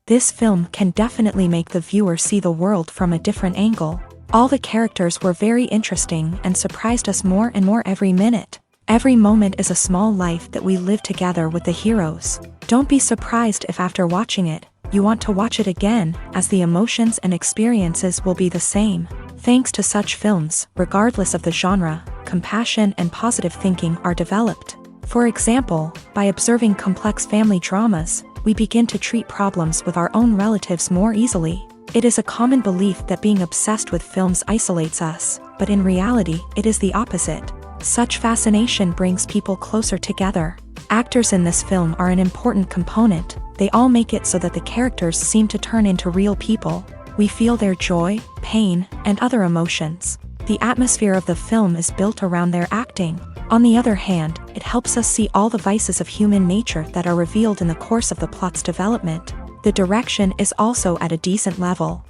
This film can definitely make the viewer see the world from a different angle. All the characters were very interesting and surprised us more and more every minute. Every moment is a small life that we live together with the heroes. Don't be surprised if after watching it, you want to watch it again, as the emotions and experiences will be the same. Thanks to such films, regardless of the genre, compassion and positive thinking are developed. For example, by observing complex family dramas, we begin to treat problems with our own relatives more easily. It is a common belief that being obsessed with films isolates us, but in reality, it is the opposite. Such fascination brings people closer together. Actors in this film are an important component. They all make it so that the characters seem to turn into real people. We feel their joy, pain, and other emotions. The atmosphere of the film is built around their acting. On the other hand, it helps us see all the vices of human nature that are revealed in the course of the plot's development. The direction is also at a decent level.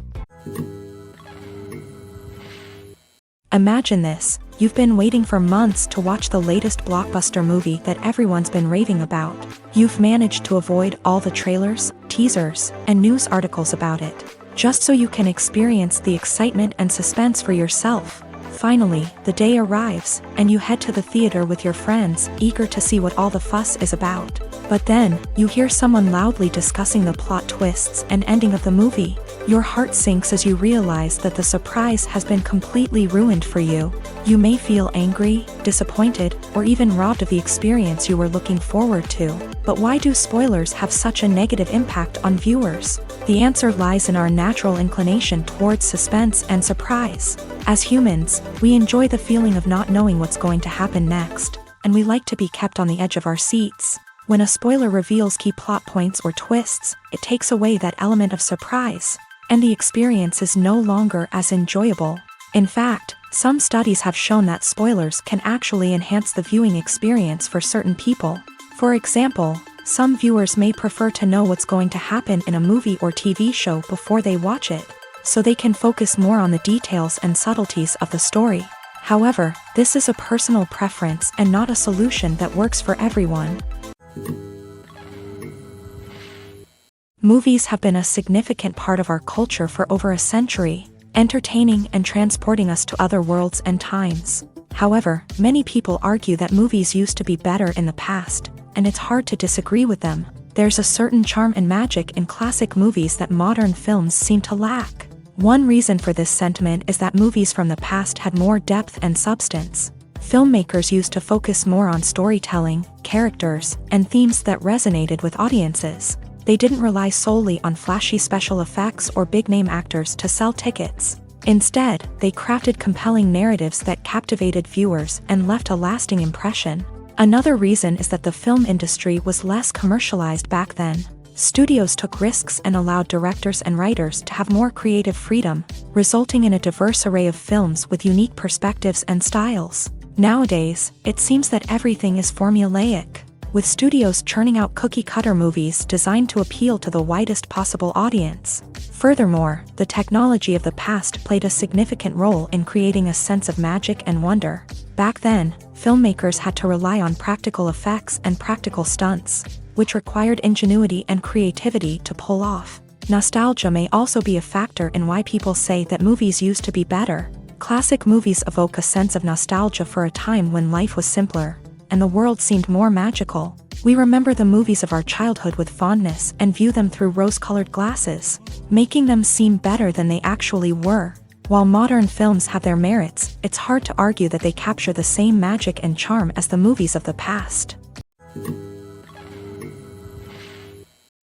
Imagine this, you've been waiting for months to watch the latest blockbuster movie that everyone's been raving about. You've managed to avoid all the trailers, teasers, and news articles about it, just so you can experience the excitement and suspense for yourself. Finally, the day arrives, and you head to the theater with your friends, eager to see what all the fuss is about. But then, you hear someone loudly discussing the plot twists and ending of the movie. Your heart sinks as you realize that the surprise has been completely ruined for you. You may feel angry, disappointed, or even robbed of the experience you were looking forward to. But why do spoilers have such a negative impact on viewers? The answer lies in our natural inclination towards suspense and surprise. As humans, we enjoy the feeling of not knowing what's going to happen next, and we like to be kept on the edge of our seats. When a spoiler reveals key plot points or twists, it takes away that element of surprise, and the experience is no longer as enjoyable. In fact, some studies have shown that spoilers can actually enhance the viewing experience for certain people. For example, some viewers may prefer to know what's going to happen in a movie or TV show before they watch it, so they can focus more on the details and subtleties of the story. However, this is a personal preference and not a solution that works for everyone. Movies have been a significant part of our culture for over a century, entertaining and transporting us to other worlds and times. However, many people argue that movies used to be better in the past, and it's hard to disagree with them. There's a certain charm and magic in classic movies that modern films seem to lack. One reason for this sentiment is that movies from the past had more depth and substance. Filmmakers used to focus more on storytelling, characters, and themes that resonated with audiences. They didn't rely solely on flashy special effects or big-name actors to sell tickets. Instead, they crafted compelling narratives that captivated viewers and left a lasting impression. Another reason is that the film industry was less commercialized back then. Studios took risks and allowed directors and writers to have more creative freedom, resulting in a diverse array of films with unique perspectives and styles. Nowadays, it seems that everything is formulaic, with studios churning out cookie-cutter movies designed to appeal to the widest possible audience. Furthermore, the technology of the past played a significant role in creating a sense of magic and wonder. Back then, filmmakers had to rely on practical effects and practical stunts, which required ingenuity and creativity to pull off. Nostalgia may also be a factor in why people say that movies used to be better. Classic movies evoke a sense of nostalgia for a time when life was simpler, and the world seemed more magical. We remember the movies of our childhood with fondness and view them through rose-colored glasses, making them seem better than they actually were. While modern films have their merits, it's hard to argue that they capture the same magic and charm as the movies of the past.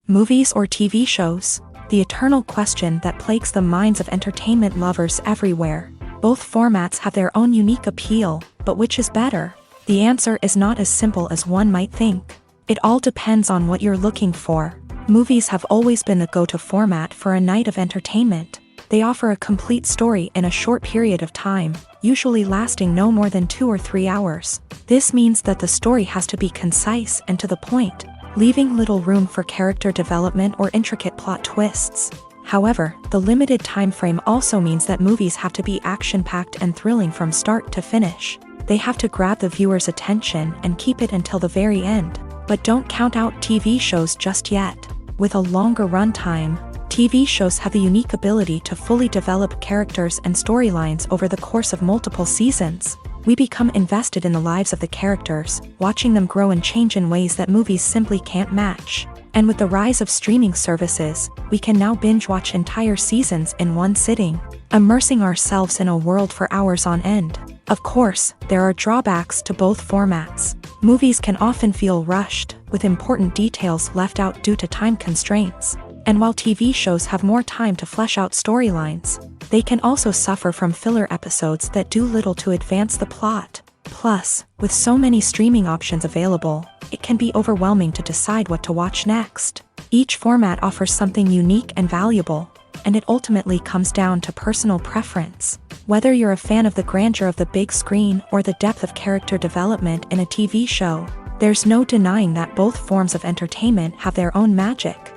Movies or TV shows? The eternal question that plagues the minds of entertainment lovers everywhere. Both formats have their own unique appeal, but which is better? The answer is not as simple as one might think. It all depends on what you're looking for. Movies have always been the go-to format for a night of entertainment. They offer a complete story in a short period of time, usually lasting no more than 2 or 3 hours. This means that the story has to be concise and to the point, leaving little room for character development or intricate plot twists. However, the limited time frame also means that movies have to be action-packed and thrilling from start to finish. They have to grab the viewer's attention and keep it until the very end. But don't count out TV shows just yet. With a longer runtime, TV shows have the unique ability to fully develop characters and storylines over the course of multiple seasons. We become invested in the lives of the characters, watching them grow and change in ways that movies simply can't match. And with the rise of streaming services, we can now binge-watch entire seasons in one sitting, immersing ourselves in a world for hours on end. Of course, there are drawbacks to both formats. Movies can often feel rushed, with important details left out due to time constraints. And while TV shows have more time to flesh out storylines, they can also suffer from filler episodes that do little to advance the plot. Plus, with so many streaming options available, it can be overwhelming to decide what to watch next. Each format offers something unique and valuable, and it ultimately comes down to personal preference. Whether you're a fan of the grandeur of the big screen or the depth of character development in a TV show, there's no denying that both forms of entertainment have their own magic.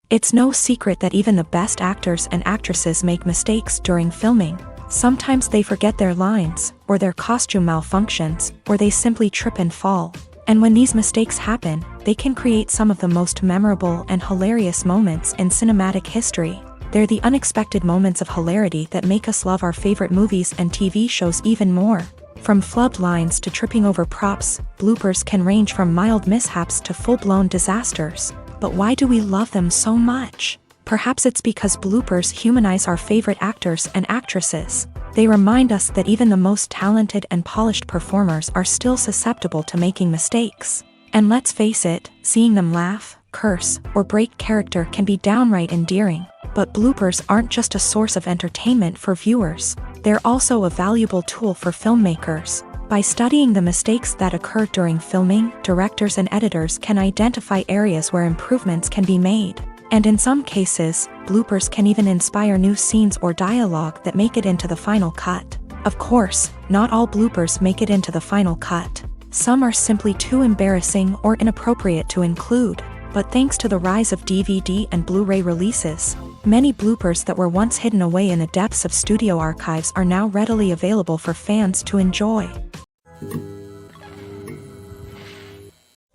It's no secret that even the best actors and actresses make mistakes during filming. Sometimes they forget their lines, or their costume malfunctions, or they simply trip and fall. And when these mistakes happen, they can create some of the most memorable and hilarious moments in cinematic history. They're the unexpected moments of hilarity that make us love our favorite movies and TV shows even more. From flubbed lines to tripping over props, bloopers can range from mild mishaps to full-blown disasters. But why do we love them so much? Perhaps it's because bloopers humanize our favorite actors and actresses. They remind us that even the most talented and polished performers are still susceptible to making mistakes. And let's face it, seeing them laugh, curse, or break character can be downright endearing. But bloopers aren't just a source of entertainment for viewers. They're also a valuable tool for filmmakers. By studying the mistakes that occur during filming, directors and editors can identify areas where improvements can be made. And in some cases, bloopers can even inspire new scenes or dialogue that make it into the final cut. Of course, not all bloopers make it into the final cut. Some are simply too embarrassing or inappropriate to include. But thanks to the rise of DVD and Blu-ray releases, many bloopers that were once hidden away in the depths of studio archives are now readily available for fans to enjoy.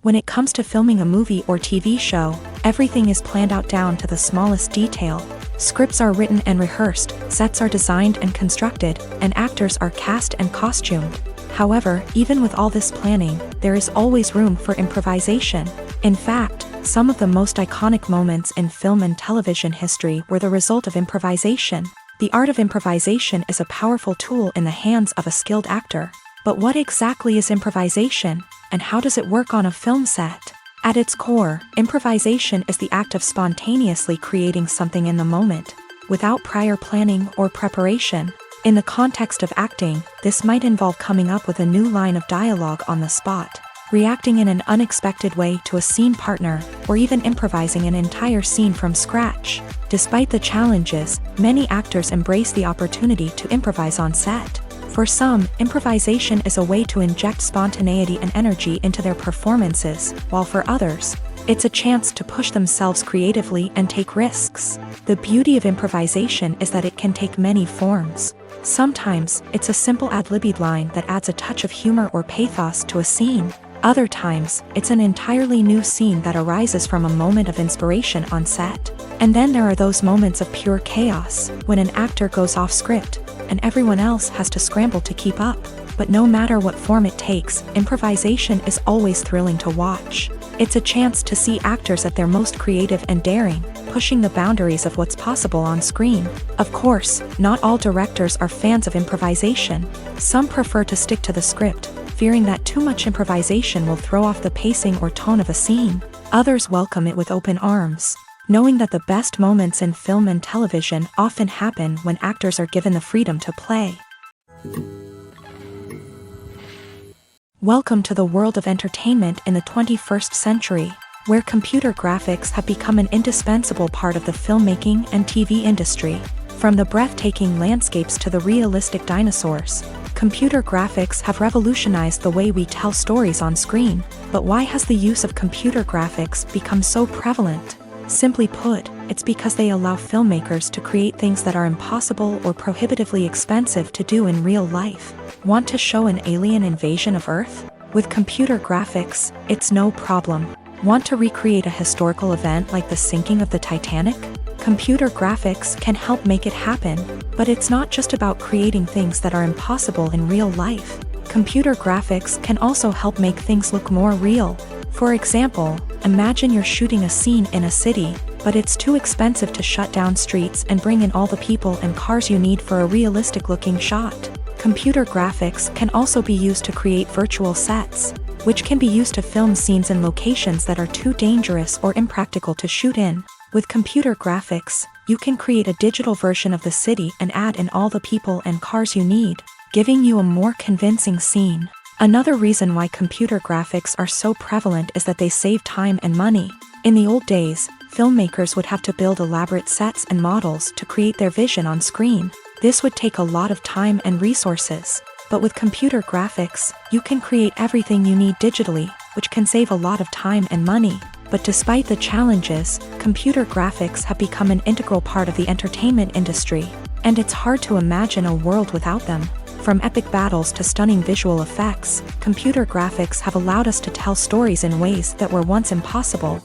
When it comes to filming a movie or TV show, everything is planned out down to the smallest detail. Scripts are written and rehearsed, sets are designed and constructed, and actors are cast and costumed. However, even with all this planning, there is always room for improvisation. In fact, some of the most iconic moments in film and television history were the result of improvisation. The art of improvisation is a powerful tool in the hands of a skilled actor. But what exactly is improvisation, and how does it work on a film set? At its core, improvisation is the act of spontaneously creating something in the moment, without prior planning or preparation. In the context of acting, this might involve coming up with a new line of dialogue on the spot, reacting in an unexpected way to a scene partner, or even improvising an entire scene from scratch. Despite the challenges, many actors embrace the opportunity to improvise on set. For some, improvisation is a way to inject spontaneity and energy into their performances, while for others, it's a chance to push themselves creatively and take risks. The beauty of improvisation is that it can take many forms. Sometimes, it's a simple ad-libbed line that adds a touch of humor or pathos to a scene. Other times, it's an entirely new scene that arises from a moment of inspiration on set. And then there are those moments of pure chaos, when an actor goes off script, and everyone else has to scramble to keep up. But no matter what form it takes, improvisation is always thrilling to watch. It's a chance to see actors at their most creative and daring, pushing the boundaries of what's possible on screen. Of course, not all directors are fans of improvisation. Some prefer to stick to the script, fearing that too much improvisation will throw off the pacing or tone of a scene. Others welcome it with open arms, knowing that the best moments in film and television often happen when actors are given the freedom to play. Welcome to the world of entertainment in the 21st century, where computer graphics have become an indispensable part of the filmmaking and TV industry. From the breathtaking landscapes to the realistic dinosaurs, computer graphics have revolutionized the way we tell stories on screen. But why has the use of computer graphics become so prevalent? Simply put, it's because they allow filmmakers to create things that are impossible or prohibitively expensive to do in real life. Want to show an alien invasion of Earth? With computer graphics, it's no problem. Want to recreate a historical event like the sinking of the Titanic? Computer graphics can help make it happen, but it's not just about creating things that are impossible in real life. Computer graphics can also help make things look more real. For example, imagine you're shooting a scene in a city, but it's too expensive to shut down streets and bring in all the people and cars you need for a realistic-looking shot. Computer graphics can also be used to create virtual sets, which can be used to film scenes in locations that are too dangerous or impractical to shoot in. With computer graphics, you can create a digital version of the city and add in all the people and cars you need, giving you a more convincing scene. Another reason why computer graphics are so prevalent is that they save time and money. In the old days, filmmakers would have to build elaborate sets and models to create their vision on screen. This would take a lot of time and resources. But with computer graphics, you can create everything you need digitally, which can save a lot of time and money. But despite the challenges, computer graphics have become an integral part of the entertainment industry, and it's hard to imagine a world without them. From epic battles to stunning visual effects, computer graphics have allowed us to tell stories in ways that were once impossible.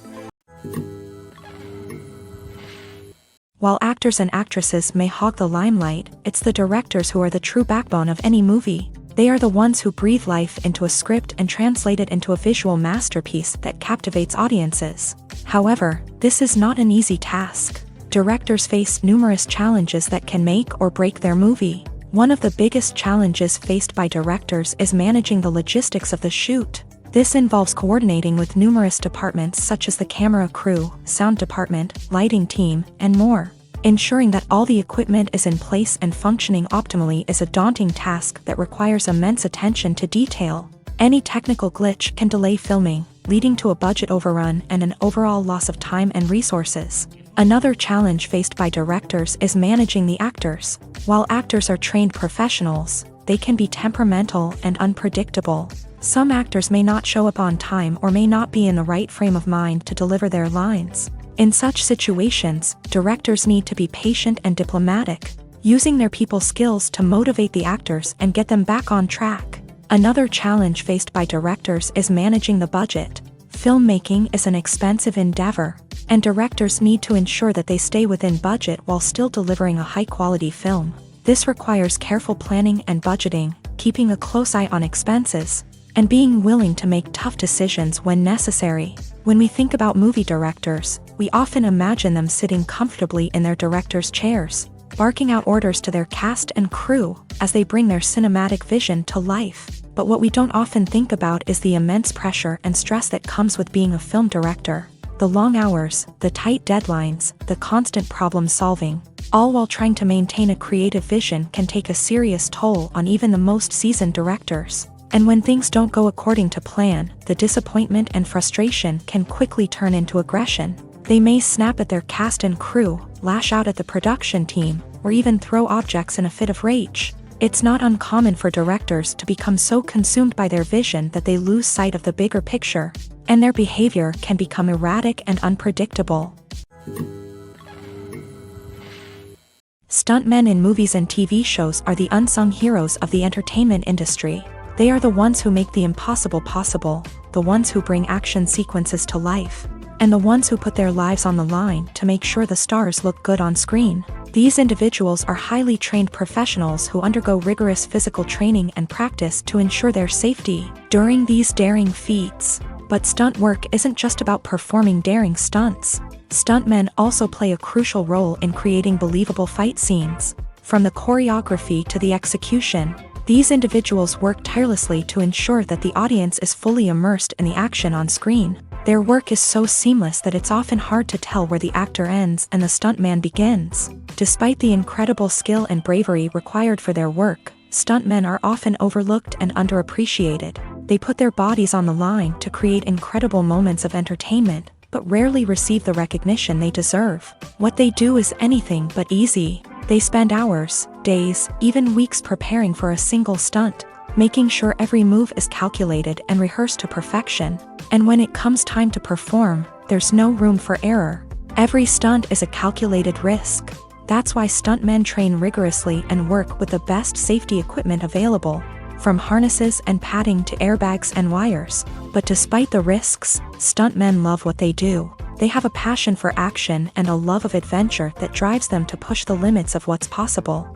While actors and actresses may hog the limelight, it's the directors who are the true backbone of any movie. They are the ones who breathe life into a script and translate it into a visual masterpiece that captivates audiences. However, this is not an easy task. Directors face numerous challenges that can make or break their movie. One of the biggest challenges faced by directors is managing the logistics of the shoot. This involves coordinating with numerous departments such as the camera crew, sound department, lighting team, and more. Ensuring that all the equipment is in place and functioning optimally is a daunting task that requires immense attention to detail. Any technical glitch can delay filming, leading to a budget overrun and an overall loss of time and resources. Another challenge faced by directors is managing the actors. While actors are trained professionals, they can be temperamental and unpredictable. Some actors may not show up on time or may not be in the right frame of mind to deliver their lines. In such situations, directors need to be patient and diplomatic, using their people skills to motivate the actors and get them back on track. Another challenge faced by directors is managing the budget. Filmmaking is an expensive endeavor, and directors need to ensure that they stay within budget while still delivering a high-quality film. This requires careful planning and budgeting, keeping a close eye on expenses, and being willing to make tough decisions when necessary. When we think about movie directors, we often imagine them sitting comfortably in their director's chairs, barking out orders to their cast and crew as they bring their cinematic vision to life. But what we don't often think about is the immense pressure and stress that comes with being a film director. The long hours, the tight deadlines, the constant problem solving, all while trying to maintain a creative vision can take a serious toll on even the most seasoned directors. And when things don't go according to plan, the disappointment and frustration can quickly turn into aggression. They may snap at their cast and crew, lash out at the production team, or even throw objects in a fit of rage. It's not uncommon for directors to become so consumed by their vision that they lose sight of the bigger picture, and their behavior can become erratic and unpredictable. Stuntmen in movies and TV shows are the unsung heroes of the entertainment industry. They are the ones who make the impossible possible, the ones who bring action sequences to life, and the ones who put their lives on the line to make sure the stars look good on screen. These individuals are highly trained professionals who undergo rigorous physical training and practice to ensure their safety during these daring feats. But stunt work isn't just about performing daring stunts. Stuntmen also play a crucial role in creating believable fight scenes. From the choreography to the execution, these individuals work tirelessly to ensure that the audience is fully immersed in the action on screen. Their work is so seamless that it's often hard to tell where the actor ends and the stuntman begins. Despite the incredible skill and bravery required for their work, stuntmen are often overlooked and underappreciated. They put their bodies on the line to create incredible moments of entertainment, but rarely receive the recognition they deserve. What they do is anything but easy. They spend hours, days, even weeks preparing for a single stunt, making sure every move is calculated and rehearsed to perfection. And when it comes time to perform, there's no room for error. Every stunt is a calculated risk. That's why stuntmen train rigorously and work with the best safety equipment available, from harnesses and padding to airbags and wires. But despite the risks, stuntmen love what they do. They have a passion for action and a love of adventure that drives them to push the limits of what's possible.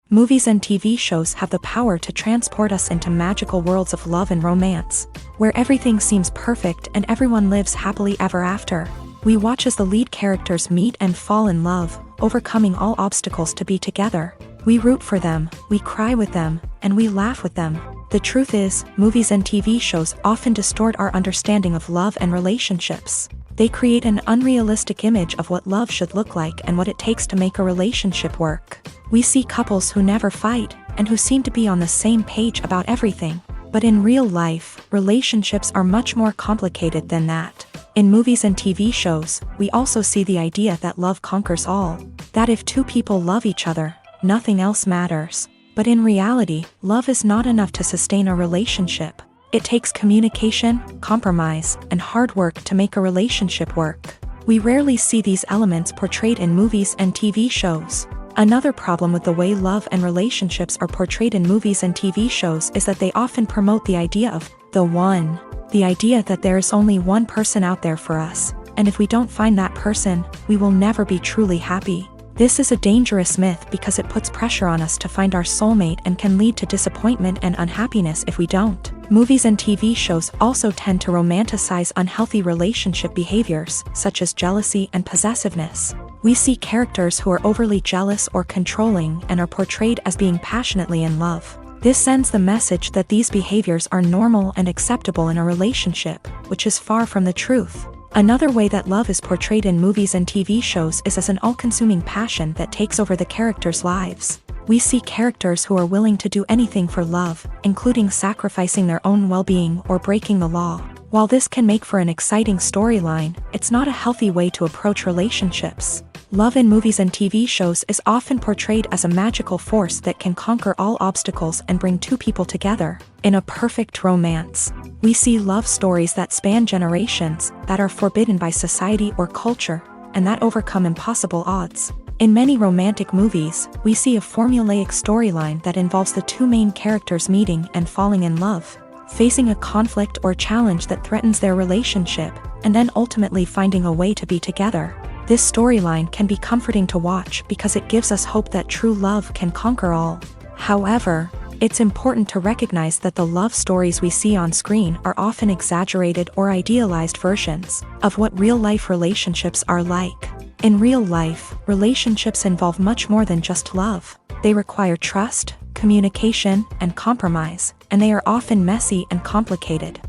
Movies and TV shows have the power to transport us into magical worlds of love and romance, where everything seems perfect and everyone lives happily ever after. We watch as the lead characters meet and fall in love, overcoming all obstacles to be together. We root for them, we cry with them, and we laugh with them. The truth is, movies and TV shows often distort our understanding of love and relationships. They create an unrealistic image of what love should look like and what it takes to make a relationship work. We see couples who never fight, and who seem to be on the same page about everything. But in real life, relationships are much more complicated than that. In movies and TV shows, we also see the idea that love conquers all. That if two people love each other, nothing else matters. But in reality, love is not enough to sustain a relationship. It takes communication, compromise, and hard work to make a relationship work. We rarely see these elements portrayed in movies and TV shows. Another problem with the way love and relationships are portrayed in movies and TV shows is that they often promote the idea of the one. The idea that there is only one person out there for us, and if we don't find that person, we will never be truly happy. This is a dangerous myth because it puts pressure on us to find our soulmate and can lead to disappointment and unhappiness if we don't. Movies and TV shows also tend to romanticize unhealthy relationship behaviors, such as jealousy and possessiveness. We see characters who are overly jealous or controlling and are portrayed as being passionately in love. This sends the message that these behaviors are normal and acceptable in a relationship, which is far from the truth. Another way that love is portrayed in movies and TV shows is as an all-consuming passion that takes over the characters' lives. We see characters who are willing to do anything for love, including sacrificing their own well-being or breaking the law. While this can make for an exciting storyline, it's not a healthy way to approach relationships. Love in movies and TV shows is often portrayed as a magical force that can conquer all obstacles and bring two people together. In a perfect romance, we see love stories that span generations, that are forbidden by society or culture, and that overcome impossible odds. In many romantic movies, we see a formulaic storyline that involves the two main characters meeting and falling in love, facing a conflict or challenge that threatens their relationship, and then ultimately finding a way to be together. This storyline can be comforting to watch because it gives us hope that true love can conquer all. However, it's important to recognize that the love stories we see on screen are often exaggerated or idealized versions of what real-life relationships are like. In real life, relationships involve much more than just love. They require trust, communication, and compromise, and they are often messy and complicated.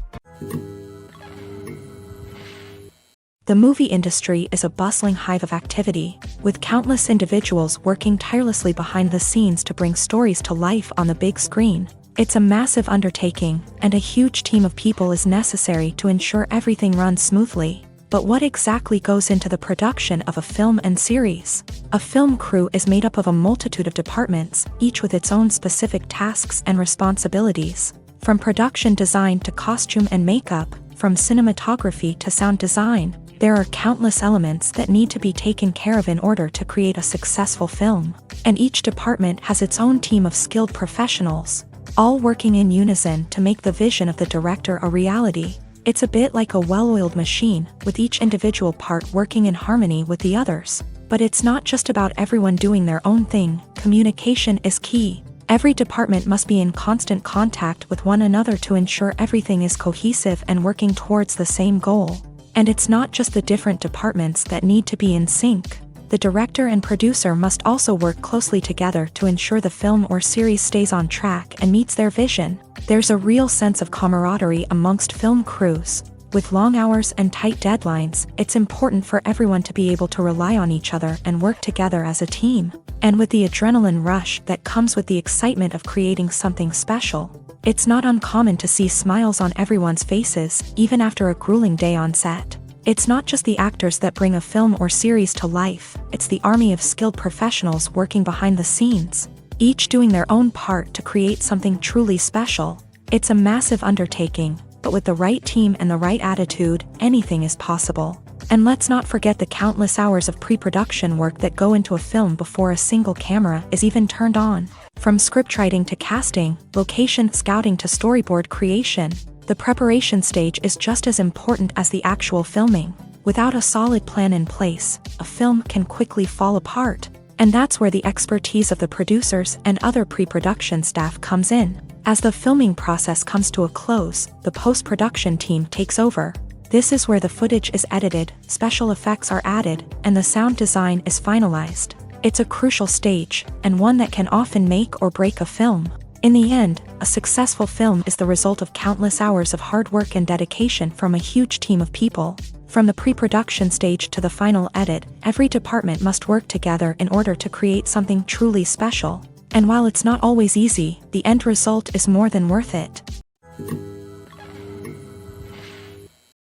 The movie industry is a bustling hive of activity, with countless individuals working tirelessly behind the scenes to bring stories to life on the big screen. It's a massive undertaking, and a huge team of people is necessary to ensure everything runs smoothly. But what exactly goes into the production of a film and series? A film crew is made up of a multitude of departments, each with its own specific tasks and responsibilities. From production design to costume and makeup, from cinematography to sound design, there are countless elements that need to be taken care of in order to create a successful film. And each department has its own team of skilled professionals, all working in unison to make the vision of the director a reality. It's a bit like a well-oiled machine, with each individual part working in harmony with the others. But it's not just about everyone doing their own thing. Communication is key. Every department must be in constant contact with one another to ensure everything is cohesive and working towards the same goal. And it's not just the different departments that need to be in sync. The director and producer must also work closely together to ensure the film or series stays on track and meets their vision. There's a real sense of camaraderie amongst film crews. With long hours and tight deadlines, it's important for everyone to be able to rely on each other and work together as a team. And with the adrenaline rush that comes with the excitement of creating something special, it's not uncommon to see smiles on everyone's faces, even after a grueling day on set. It's not just the actors that bring a film or series to life, it's the army of skilled professionals working behind the scenes, each doing their own part to create something truly special. It's a massive undertaking, but with the right team and the right attitude, anything is possible. And let's not forget the countless hours of pre-production work that go into a film before a single camera is even turned on. From scriptwriting to casting, location scouting to storyboard creation, the preparation stage is just as important as the actual filming. Without a solid plan in place, a film can quickly fall apart. And that's where the expertise of the producers and other pre-production staff comes in. As the filming process comes to a close, the post-production team takes over. This is where the footage is edited, special effects are added, and the sound design is finalized. It's a crucial stage, and one that can often make or break a film. In the end, a successful film is the result of countless hours of hard work and dedication from a huge team of people. From the pre-production stage to the final edit, every department must work together in order to create something truly special. And while it's not always easy, the end result is more than worth it.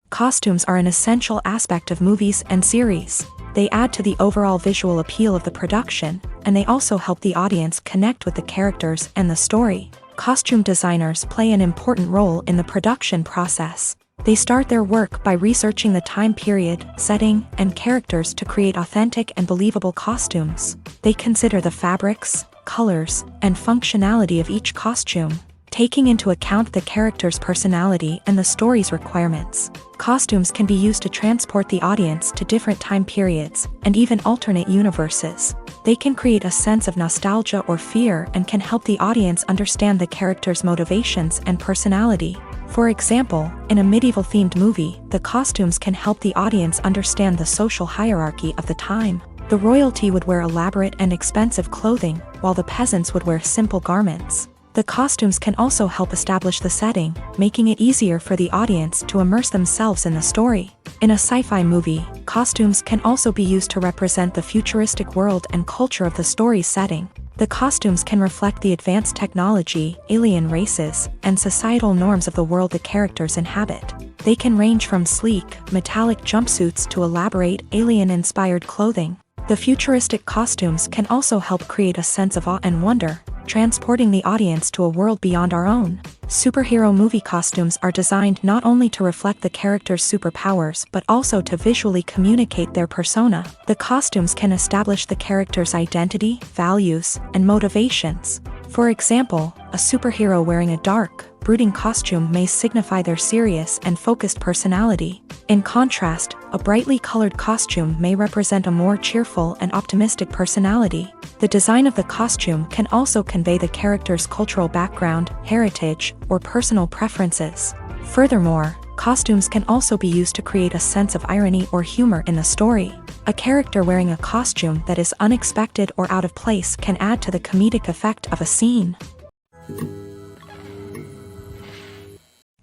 Costumes are an essential aspect of movies and series. They add to the overall visual appeal of the production, and they also help the audience connect with the characters and the story. Costume designers play an important role in the production process. They start their work by researching the time period, setting, and characters to create authentic and believable costumes. They consider the fabrics, colors, and functionality of each costume, taking into account the character's personality and the story's requirements. Costumes can be used to transport the audience to different time periods, and even alternate universes. They can create a sense of nostalgia or fear and can help the audience understand the character's motivations and personality. For example, in a medieval-themed movie, the costumes can help the audience understand the social hierarchy of the time. The royalty would wear elaborate and expensive clothing, while the peasants would wear simple garments. The costumes can also help establish the setting, making it easier for the audience to immerse themselves in the story. In a sci-fi movie, costumes can also be used to represent the futuristic world and culture of the story's setting. The costumes can reflect the advanced technology, alien races, and societal norms of the world the characters inhabit. They can range from sleek, metallic jumpsuits to elaborate, alien-inspired clothing. The futuristic costumes can also help create a sense of awe and wonder, transporting the audience to a world beyond our own. Superhero movie costumes are designed not only to reflect the character's superpowers but also to visually communicate their persona. The costumes can establish the character's identity, values, and motivations. For example, a superhero wearing a dark, brooding costume may signify their serious and focused personality. In contrast, a brightly colored costume may represent a more cheerful and optimistic personality. The design of the costume can also convey the character's cultural background, heritage, or personal preferences. Furthermore, costumes can also be used to create a sense of irony or humor in the story. A character wearing a costume that is unexpected or out of place can add to the comedic effect of a scene.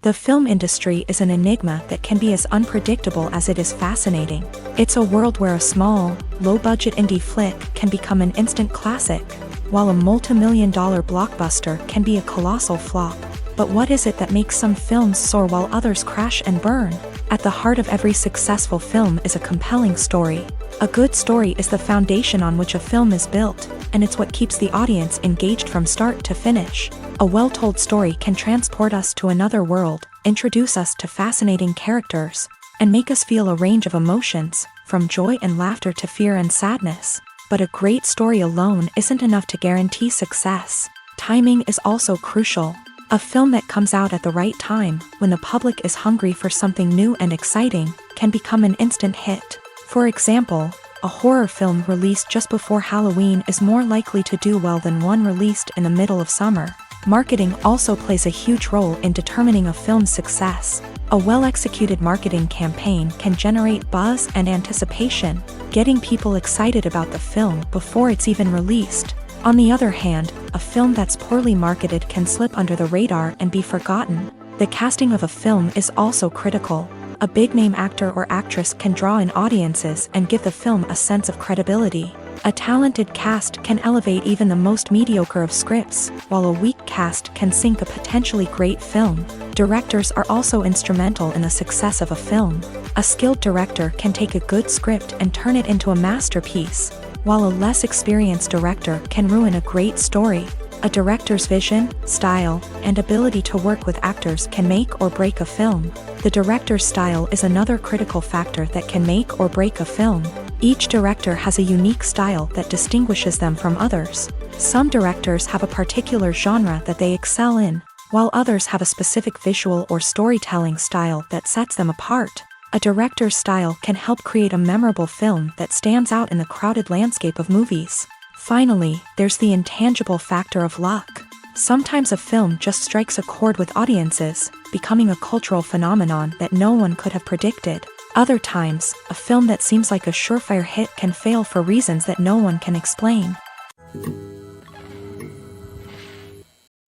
The film industry is an enigma that can be as unpredictable as it is fascinating. It's a world where a small, low-budget indie flick can become an instant classic, while a multi-million-dollar blockbuster can be a colossal flop. But what is it that makes some films soar while others crash and burn? At the heart of every successful film is a compelling story. A good story is the foundation on which a film is built, and it's what keeps the audience engaged from start to finish. A well-told story can transport us to another world, introduce us to fascinating characters, and make us feel a range of emotions, from joy and laughter to fear and sadness. But a great story alone isn't enough to guarantee success. Timing is also crucial. A film that comes out at the right time, when the public is hungry for something new and exciting, can become an instant hit. For example, a horror film released just before Halloween is more likely to do well than one released in the middle of summer. Marketing also plays a huge role in determining a film's success. A well-executed marketing campaign can generate buzz and anticipation, getting people excited about the film before it's even released. On the other hand, a film that's poorly marketed can slip under the radar and be forgotten. The casting of a film is also critical. A big-name actor or actress can draw in audiences and give the film a sense of credibility. A talented cast can elevate even the most mediocre of scripts, while a weak cast can sink a potentially great film. Directors are also instrumental in the success of a film. A skilled director can take a good script and turn it into a masterpiece, while a less experienced director can ruin a great story. A director's vision, style, and ability to work with actors can make or break a film. The director's style is another critical factor that can make or break a film. Each director has a unique style that distinguishes them from others. Some directors have a particular genre that they excel in, while others have a specific visual or storytelling style that sets them apart. A director's style can help create a memorable film that stands out in the crowded landscape of movies. Finally, there's the intangible factor of luck. Sometimes a film just strikes a chord with audiences, becoming a cultural phenomenon that no one could have predicted. Other times, a film that seems like a surefire hit can fail for reasons that no one can explain.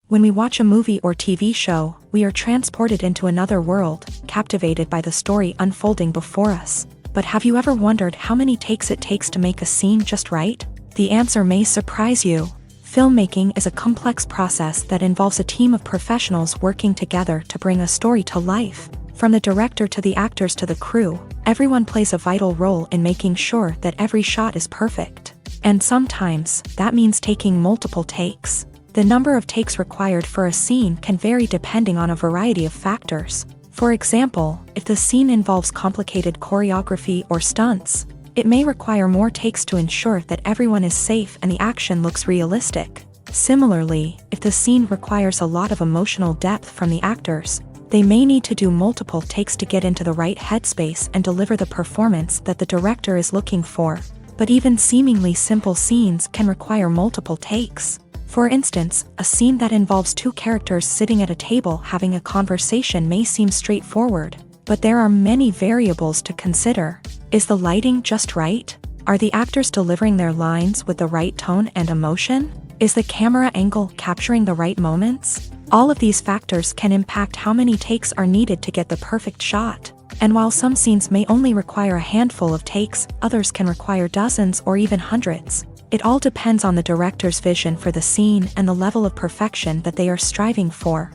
When we watch a movie or TV show, we are transported into another world, captivated by the story unfolding before us. But have you ever wondered how many takes it takes to make a scene just right? The answer may surprise you. Filmmaking is a complex process that involves a team of professionals working together to bring a story to life. From the director to the actors to the crew, everyone plays a vital role in making sure that every shot is perfect. And sometimes, that means taking multiple takes. The number of takes required for a scene can vary depending on a variety of factors. For example, if the scene involves complicated choreography or stunts, it may require more takes to ensure that everyone is safe and the action looks realistic. Similarly, if the scene requires a lot of emotional depth from the actors, they may need to do multiple takes to get into the right headspace and deliver the performance that the director is looking for. But even seemingly simple scenes can require multiple takes. For instance, a scene that involves two characters sitting at a table having a conversation may seem straightforward, but there are many variables to consider. Is the lighting just right? Are the actors delivering their lines with the right tone and emotion? Is the camera angle capturing the right moments? All of these factors can impact how many takes are needed to get the perfect shot. And while some scenes may only require a handful of takes, others can require dozens or even hundreds. It all depends on the director's vision for the scene and the level of perfection that they are striving for.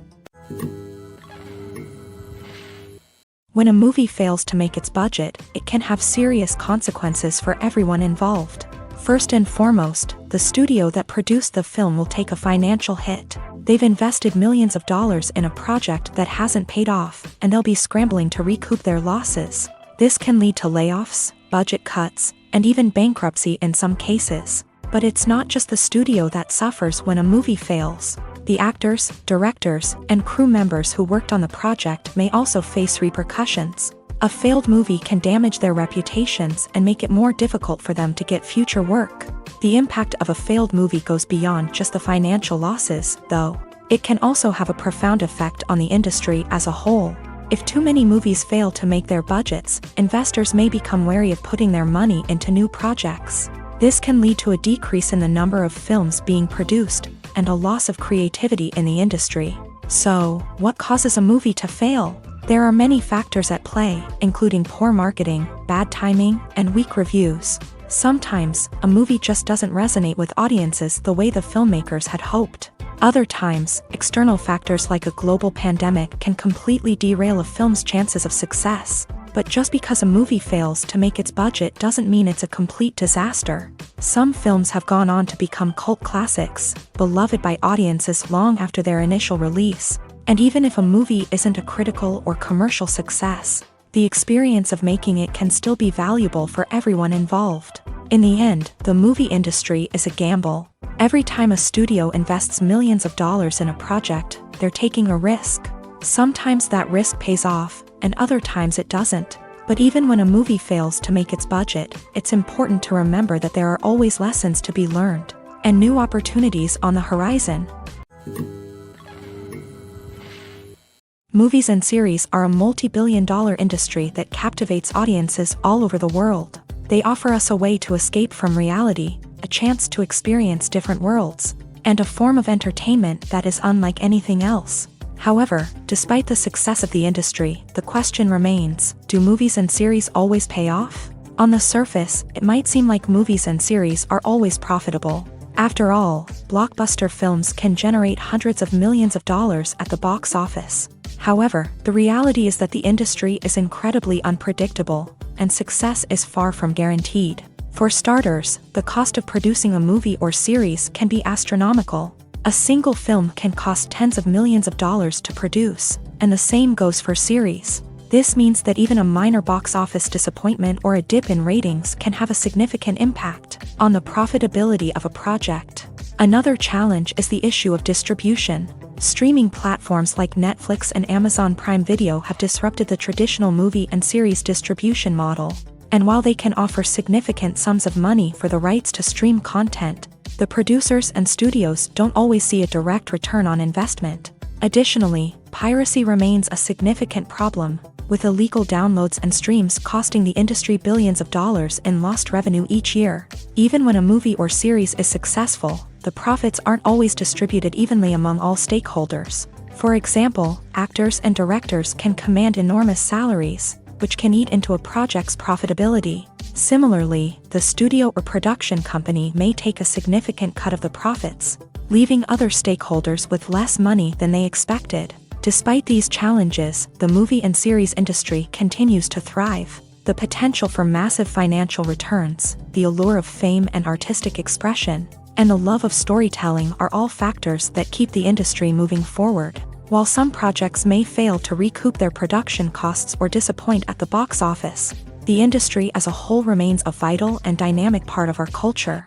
When a movie fails to make its budget, it can have serious consequences for everyone involved. First and foremost, the studio that produced the film will take a financial hit. They've invested millions of dollars in a project that hasn't paid off, and they'll be scrambling to recoup their losses. This can lead to layoffs, budget cuts, and even bankruptcy in some cases. But it's not just the studio that suffers when a movie fails. The actors, directors, and crew members who worked on the project may also face repercussions. A failed movie can damage their reputations and make it more difficult for them to get future work. The impact of a failed movie goes beyond just the financial losses, though. It can also have a profound effect on the industry as a whole. If too many movies fail to make their budgets, investors may become wary of putting their money into new projects. This can lead to a decrease in the number of films being produced, and a loss of creativity in the industry. So, what causes a movie to fail? There are many factors at play, including poor marketing, bad timing, and weak reviews. Sometimes, a movie just doesn't resonate with audiences the way the filmmakers had hoped. Other times, external factors like a global pandemic can completely derail a film's chances of success. But just because a movie fails to make its budget doesn't mean it's a complete disaster. Some films have gone on to become cult classics, beloved by audiences long after their initial release. And even if a movie isn't a critical or commercial success, the experience of making it can still be valuable for everyone involved. In the end, the movie industry is a gamble. Every time a studio invests millions of dollars in a project, they're taking a risk. Sometimes that risk pays off, and other times it doesn't. But even when a movie fails to make its budget, it's important to remember that there are always lessons to be learned, and new opportunities on the horizon. Movies and series are a multi-billion-dollar industry that captivates audiences all over the world. They offer us a way to escape from reality, a chance to experience different worlds, and a form of entertainment that is unlike anything else. However, despite the success of the industry, the question remains, do movies and series always pay off? On the surface, it might seem like movies and series are always profitable. After all, blockbuster films can generate hundreds of millions of dollars at the box office. However, the reality is that the industry is incredibly unpredictable, and success is far from guaranteed. For starters, the cost of producing a movie or series can be astronomical. A single film can cost tens of millions of dollars to produce, and the same goes for series. This means that even a minor box office disappointment or a dip in ratings can have a significant impact on the profitability of a project. Another challenge is the issue of distribution. Streaming platforms like Netflix and Amazon Prime Video have disrupted the traditional movie and series distribution model. And while they can offer significant sums of money for the rights to stream content, the producers and studios don't always see a direct return on investment. Additionally, piracy remains a significant problem, with illegal downloads and streams costing the industry billions of dollars in lost revenue each year. Even when a movie or series is successful, the profits aren't always distributed evenly among all stakeholders. For example, actors and directors can command enormous salaries, which can eat into a project's profitability. Similarly, the studio or production company may take a significant cut of the profits, leaving other stakeholders with less money than they expected. Despite these challenges, the movie and series industry continues to thrive. The potential for massive financial returns, the allure of fame and artistic expression, and the love of storytelling are all factors that keep the industry moving forward. While some projects may fail to recoup their production costs or disappoint at the box office, the industry as a whole remains a vital and dynamic part of our culture.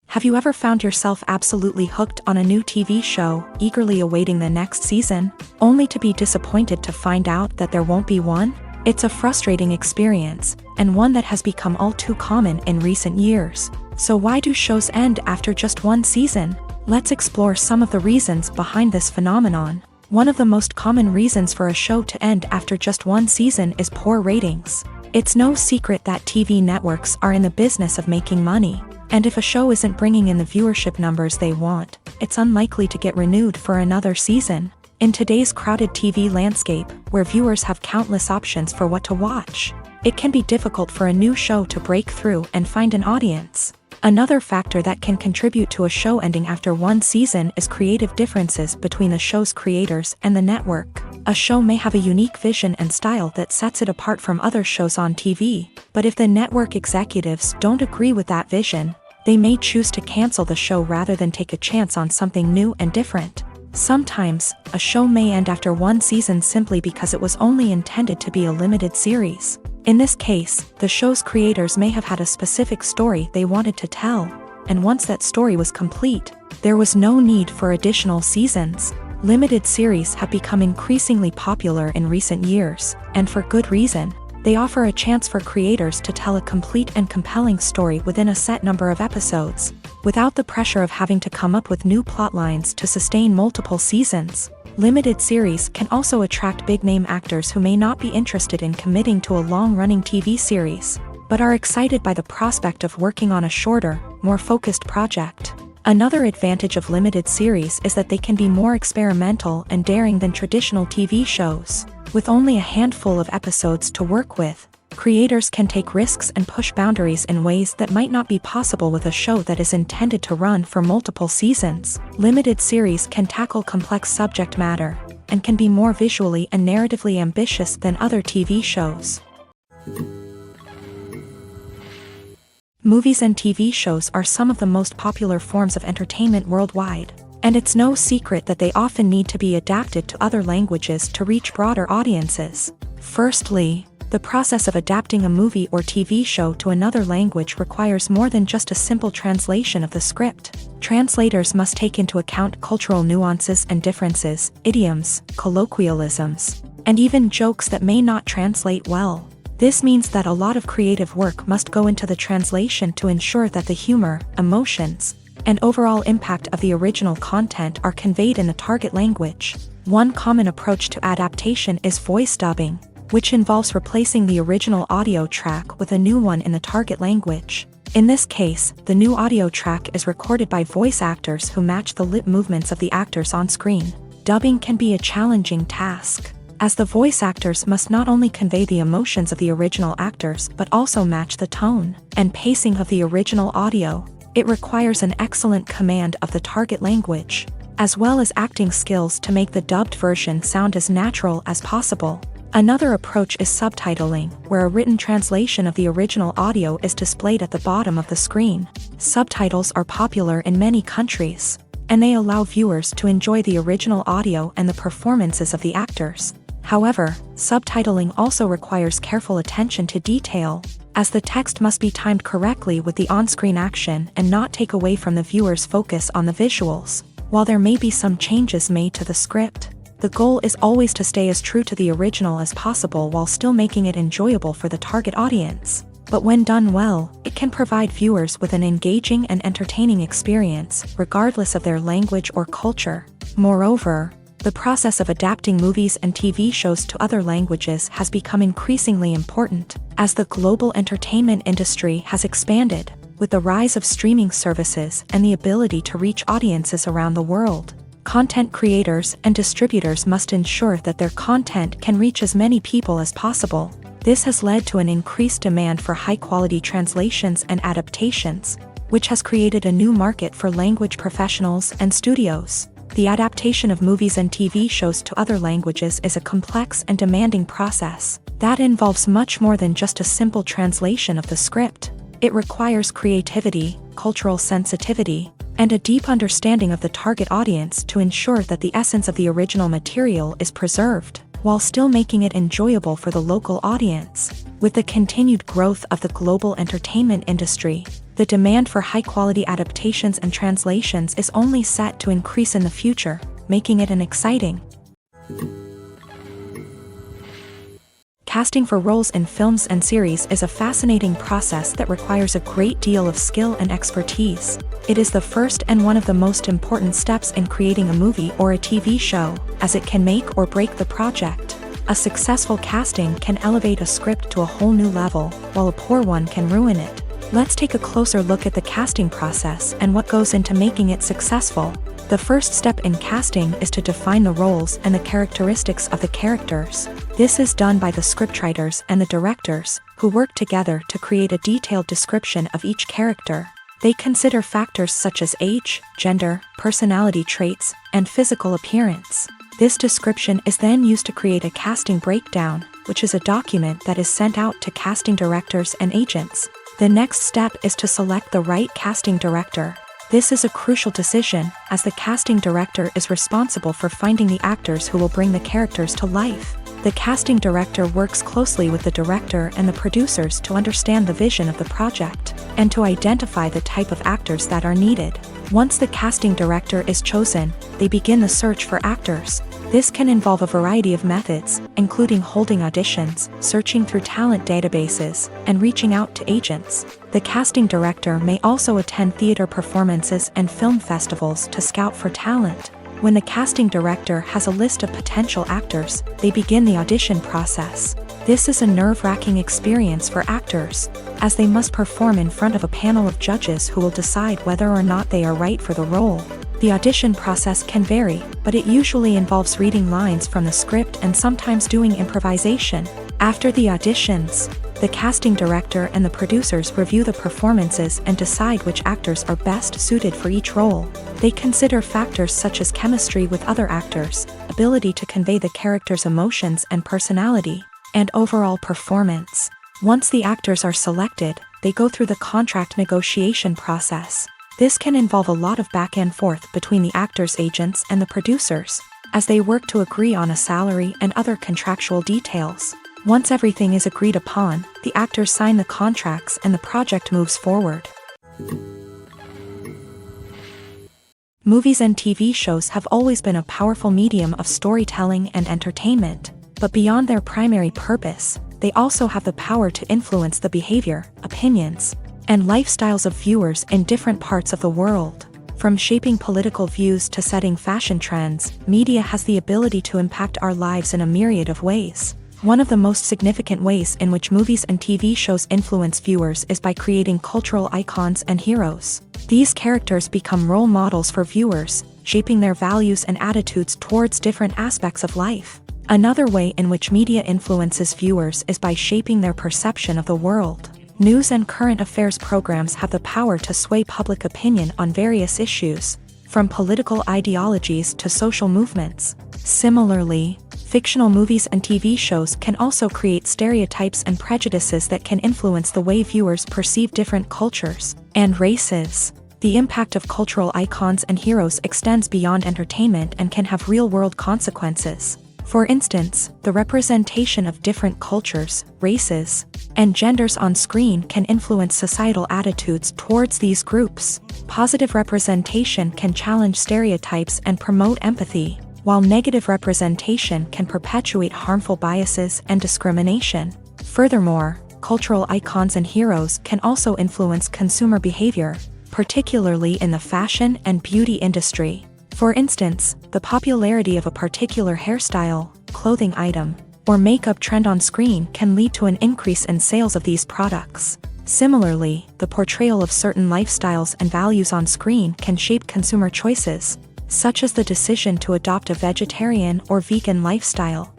Have you ever found yourself absolutely hooked on a new TV show, eagerly awaiting the next season, only to be disappointed to find out that there won't be one? It's a frustrating experience, and one that has become all too common in recent years. So why do shows end after just one season? Let's explore some of the reasons behind this phenomenon. One of the most common reasons for a show to end after just one season is poor ratings. It's no secret that TV networks are in the business of making money, and if a show isn't bringing in the viewership numbers they want, it's unlikely to get renewed for another season. In today's crowded TV landscape, where viewers have countless options for what to watch, it can be difficult for a new show to break through and find an audience. Another factor that can contribute to a show ending after one season is creative differences between the show's creators and the network. A show may have a unique vision and style that sets it apart from other shows on TV, but if the network executives don't agree with that vision, they may choose to cancel the show rather than take a chance on something new and different. Sometimes, a show may end after one season simply because it was only intended to be a limited series. In this case, the show's creators may have had a specific story they wanted to tell, and once that story was complete, there was no need for additional seasons. Limited series have become increasingly popular in recent years, and for good reason. They offer a chance for creators to tell a complete and compelling story within a set number of episodes, without the pressure of having to come up with new plotlines to sustain multiple seasons. Limited series can also attract big-name actors who may not be interested in committing to a long-running TV series, but are excited by the prospect of working on a shorter, more focused project. Another advantage of limited series is that they can be more experimental and daring than traditional TV shows. With only a handful of episodes to work with, creators can take risks and push boundaries in ways that might not be possible with a show that is intended to run for multiple seasons. Limited series can tackle complex subject matter, and can be more visually and narratively ambitious than other TV shows. Movies and TV shows are some of the most popular forms of entertainment worldwide, and it's no secret that they often need to be adapted to other languages to reach broader audiences. Firstly, The process of adapting a movie or TV show to another language requires more than just a simple translation of the script. Translators must take into account cultural nuances and differences, idioms, colloquialisms, and even jokes that may not translate well. This means that a lot of creative work must go into the translation to ensure that the humor, emotions, and overall impact of the original content are conveyed in the target language. One common approach to adaptation is voice dubbing, which involves replacing the original audio track with a new one in the target language. In this case, the new audio track is recorded by voice actors who match the lip movements of the actors on screen. Dubbing can be a challenging task, as the voice actors must not only convey the emotions of the original actors but also match the tone and pacing of the original audio. It requires an excellent command of the target language, as well as acting skills to make the dubbed version sound as natural as possible. Another approach is subtitling, where a written translation of the original audio is displayed at the bottom of the screen. Subtitles are popular in many countries, and they allow viewers to enjoy the original audio and the performances of the actors. However, subtitling also requires careful attention to detail, as the text must be timed correctly with the on-screen action and not take away from the viewer's focus on the visuals. While there may be some changes made to the script, the goal is always to stay as true to the original as possible while still making it enjoyable for the target audience. But when done well, it can provide viewers with an engaging and entertaining experience, regardless of their language or culture. Moreover, the process of adapting movies and TV shows to other languages has become increasingly important, as the global entertainment industry has expanded, with the rise of streaming services and the ability to reach audiences around the world. Content creators and distributors must ensure that their content can reach as many people as possible. This has led to an increased demand for high-quality translations and adaptations, which has created a new market for language professionals and studios. The adaptation of movies and TV shows to other languages is a complex and demanding process that involves much more than just a simple translation of the script. It requires creativity, cultural sensitivity, and a deep understanding of the target audience to ensure that the essence of the original material is preserved, while still making it enjoyable for the local audience. With the continued growth of the global entertainment industry, the demand for high-quality adaptations and translations is only set to increase in the future, making it an exciting. Casting for roles in films and series is a fascinating process that requires a great deal of skill and expertise. It is the first and one of the most important steps in creating a movie or a TV show, as it can make or break the project. A successful casting can elevate a script to a whole new level, while a poor one can ruin it. Let's take a closer look at the casting process and what goes into making it successful. The first step in casting is to define the roles and the characteristics of the characters. This is done by the scriptwriters and the directors, who work together to create a detailed description of each character. They consider factors such as age, gender, personality traits, and physical appearance. This description is then used to create a casting breakdown, which is a document that is sent out to casting directors and agents. The next step is to select the right casting director. This is a crucial decision, as the casting director is responsible for finding the actors who will bring the characters to life. The casting director works closely with the director and the producers to understand the vision of the project, and to identify the type of actors that are needed. Once the casting director is chosen, they begin the search for actors. This can involve a variety of methods, including holding auditions, searching through talent databases, and reaching out to agents. The casting director may also attend theater performances and film festivals to scout for talent. When the casting director has a list of potential actors, they begin the audition process. This is a nerve-wracking experience for actors, as they must perform in front of a panel of judges who will decide whether or not they are right for the role. The audition process can vary, but it usually involves reading lines from the script and sometimes doing improvisation. After the auditions, the casting director and the producers review the performances and decide which actors are best suited for each role. They consider factors such as chemistry with other actors, ability to convey the character's emotions and personality, and overall performance. Once the actors are selected, they go through the contract negotiation process. This can involve a lot of back and forth between the actors' agents and the producers, as they work to agree on a salary and other contractual details. Once everything is agreed upon, the actors sign the contracts and the project moves forward. Movies and TV shows have always been a powerful medium of storytelling and entertainment, but beyond their primary purpose, they also have the power to influence the behavior, opinions, and lifestyles of viewers in different parts of the world. From shaping political views to setting fashion trends, media has the ability to impact our lives in a myriad of ways. One of the most significant ways in which movies and TV shows influence viewers is by creating cultural icons and heroes. These characters become role models for viewers, shaping their values and attitudes towards different aspects of life. Another way in which media influences viewers is by shaping their perception of the world. News and current affairs programs have the power to sway public opinion on various issues, from political ideologies to social movements. Similarly, fictional movies and TV shows can also create stereotypes and prejudices that can influence the way viewers perceive different cultures and races. The impact of cultural icons and heroes extends beyond entertainment and can have real-world consequences. For instance, the representation of different cultures, races, and genders on screen can influence societal attitudes towards these groups. Positive representation can challenge stereotypes and promote empathy, while negative representation can perpetuate harmful biases and discrimination. Furthermore, cultural icons and heroes can also influence consumer behavior, particularly in the fashion and beauty industry. For instance, the popularity of a particular hairstyle, clothing item, or makeup trend on screen can lead to an increase in sales of these products. Similarly, the portrayal of certain lifestyles and values on screen can shape consumer choices, such as the decision to adopt a vegetarian or vegan lifestyle.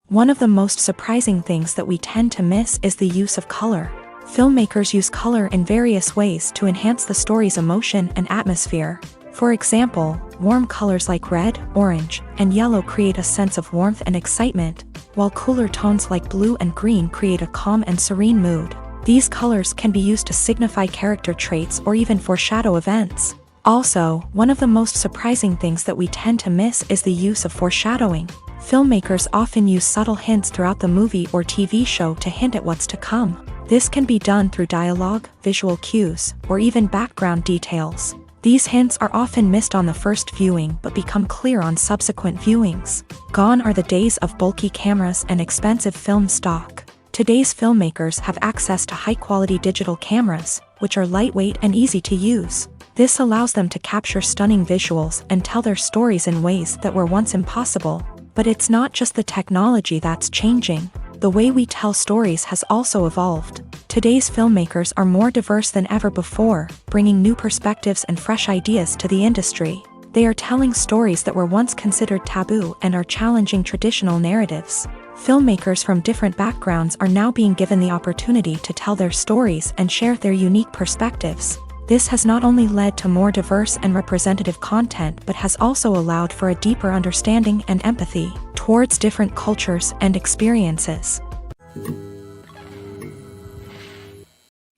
One of the most surprising things that we tend to miss is the use of color. Filmmakers use color in various ways to enhance the story's emotion and atmosphere. For example, warm colors like red, orange, and yellow create a sense of warmth and excitement, while cooler tones like blue and green create a calm and serene mood. These colors can be used to signify character traits or even foreshadow events. Also, one of the most surprising things that we tend to miss is the use of foreshadowing. Filmmakers often use subtle hints throughout the movie or TV show to hint at what's to come. This can be done through dialogue, visual cues, or even background details. These hints are often missed on the first viewing but become clear on subsequent viewings. Gone are the days of bulky cameras and expensive film stock. Today's filmmakers have access to high-quality digital cameras, which are lightweight and easy to use. This allows them to capture stunning visuals and tell their stories in ways that were once impossible. But it's not just the technology that's changing. The way we tell stories has also evolved. Today's filmmakers are more diverse than ever before, bringing new perspectives and fresh ideas to the industry. They are telling stories that were once considered taboo and are challenging traditional narratives. Filmmakers from different backgrounds are now being given the opportunity to tell their stories and share their unique perspectives. This has not only led to more diverse and representative content but has also allowed for a deeper understanding and empathy towards different cultures and experiences.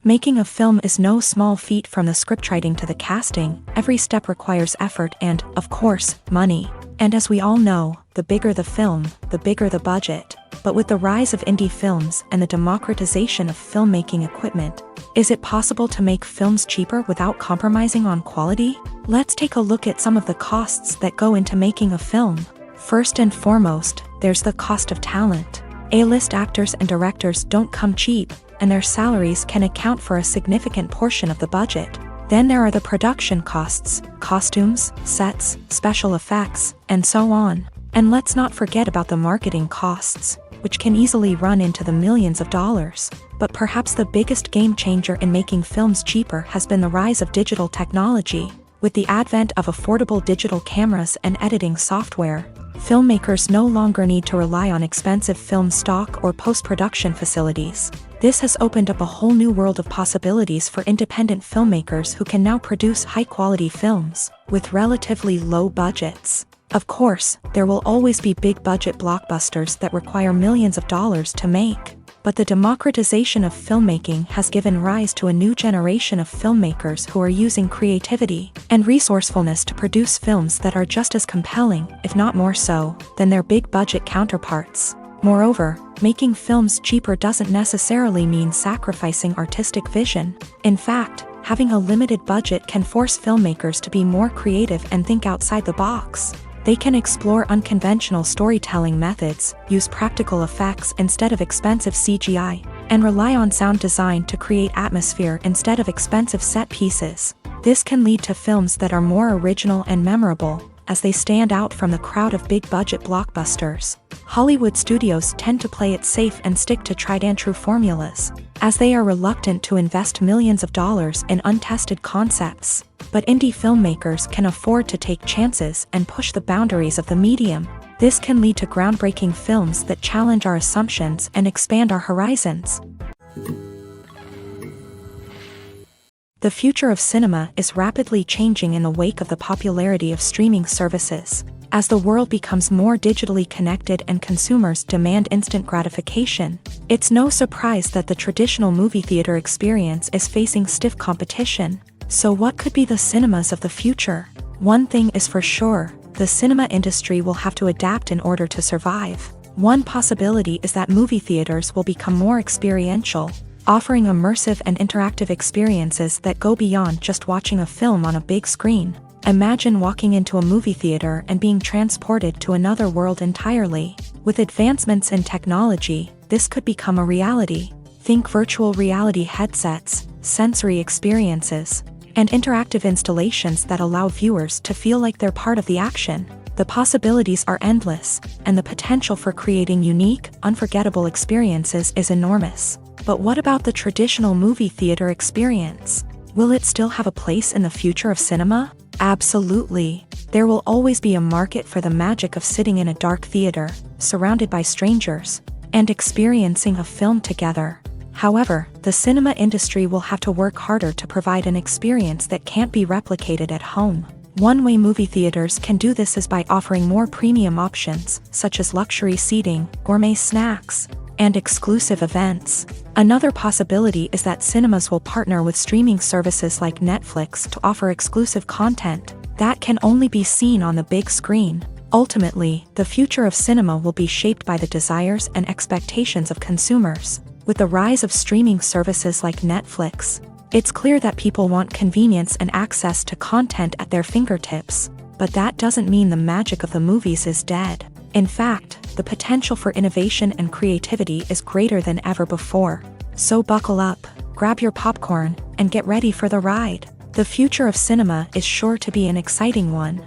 Making a film is no small feat. From the scriptwriting to the casting, every step requires effort and, of course, money. And as we all know, the bigger the film, the bigger the budget. But with the rise of indie films and the democratization of filmmaking equipment, is it possible to make films cheaper without compromising on quality? Let's take a look at some of the costs that go into making a film. First and foremost, there's the cost of talent. A-list actors and directors don't come cheap, and their salaries can account for a significant portion of the budget. Then there are the production costs, costumes, sets, special effects, and so on. And let's not forget about the marketing costs, which can easily run into the millions of dollars. But perhaps the biggest game changer in making films cheaper has been the rise of digital technology. With the advent of affordable digital cameras and editing software, filmmakers no longer need to rely on expensive film stock or post-production facilities. This has opened up a whole new world of possibilities for independent filmmakers who can now produce high-quality films with relatively low budgets. Of course, there will always be big-budget blockbusters that require millions of dollars to make. But the democratization of filmmaking has given rise to a new generation of filmmakers who are using creativity and resourcefulness to produce films that are just as compelling, if not more so, than their big-budget counterparts. Moreover, making films cheaper doesn't necessarily mean sacrificing artistic vision. In fact, having a limited budget can force filmmakers to be more creative and think outside the box. They can explore unconventional storytelling methods, use practical effects instead of expensive CGI, and rely on sound design to create atmosphere instead of expensive set pieces. This can lead to films that are more original and memorable, as they stand out from the crowd of big-budget blockbusters. Hollywood studios tend to play it safe and stick to tried-and-true formulas, as they are reluctant to invest millions of dollars in untested concepts. But indie filmmakers can afford to take chances and push the boundaries of the medium. This can lead to groundbreaking films that challenge our assumptions and expand our horizons. The future of cinema is rapidly changing in the wake of the popularity of streaming services. As the world becomes more digitally connected and consumers demand instant gratification, it's no surprise that the traditional movie theater experience is facing stiff competition. So what could be the cinemas of the future? One thing is for sure, the cinema industry will have to adapt in order to survive. One possibility is that movie theaters will become more experiential, offering immersive and interactive experiences that go beyond just watching a film on a big screen. Imagine walking into a movie theater and being transported to another world entirely. With advancements in technology, this could become a reality. Think virtual reality headsets, sensory experiences, and interactive installations that allow viewers to feel like they're part of the action. The possibilities are endless, and the potential for creating unique, unforgettable experiences is enormous. But what about the traditional movie theater experience? Will it still have a place in the future of cinema? Absolutely. There will always be a market for the magic of sitting in a dark theater, surrounded by strangers, and experiencing a film together. However, the cinema industry will have to work harder to provide an experience that can't be replicated at home. One way movie theaters can do this is by offering more premium options, such as luxury seating, gourmet snacks, and exclusive events. Another possibility is that cinemas will partner with streaming services like Netflix to offer exclusive content that can only be seen on the big screen. Ultimately, the future of cinema will be shaped by the desires and expectations of consumers. With the rise of streaming services like Netflix, it's clear that people want convenience and access to content at their fingertips. But that doesn't mean the magic of the movies is dead. In fact, the potential for innovation and creativity is greater than ever before. So buckle up, grab your popcorn, and get ready for the ride. The future of cinema is sure to be an exciting one.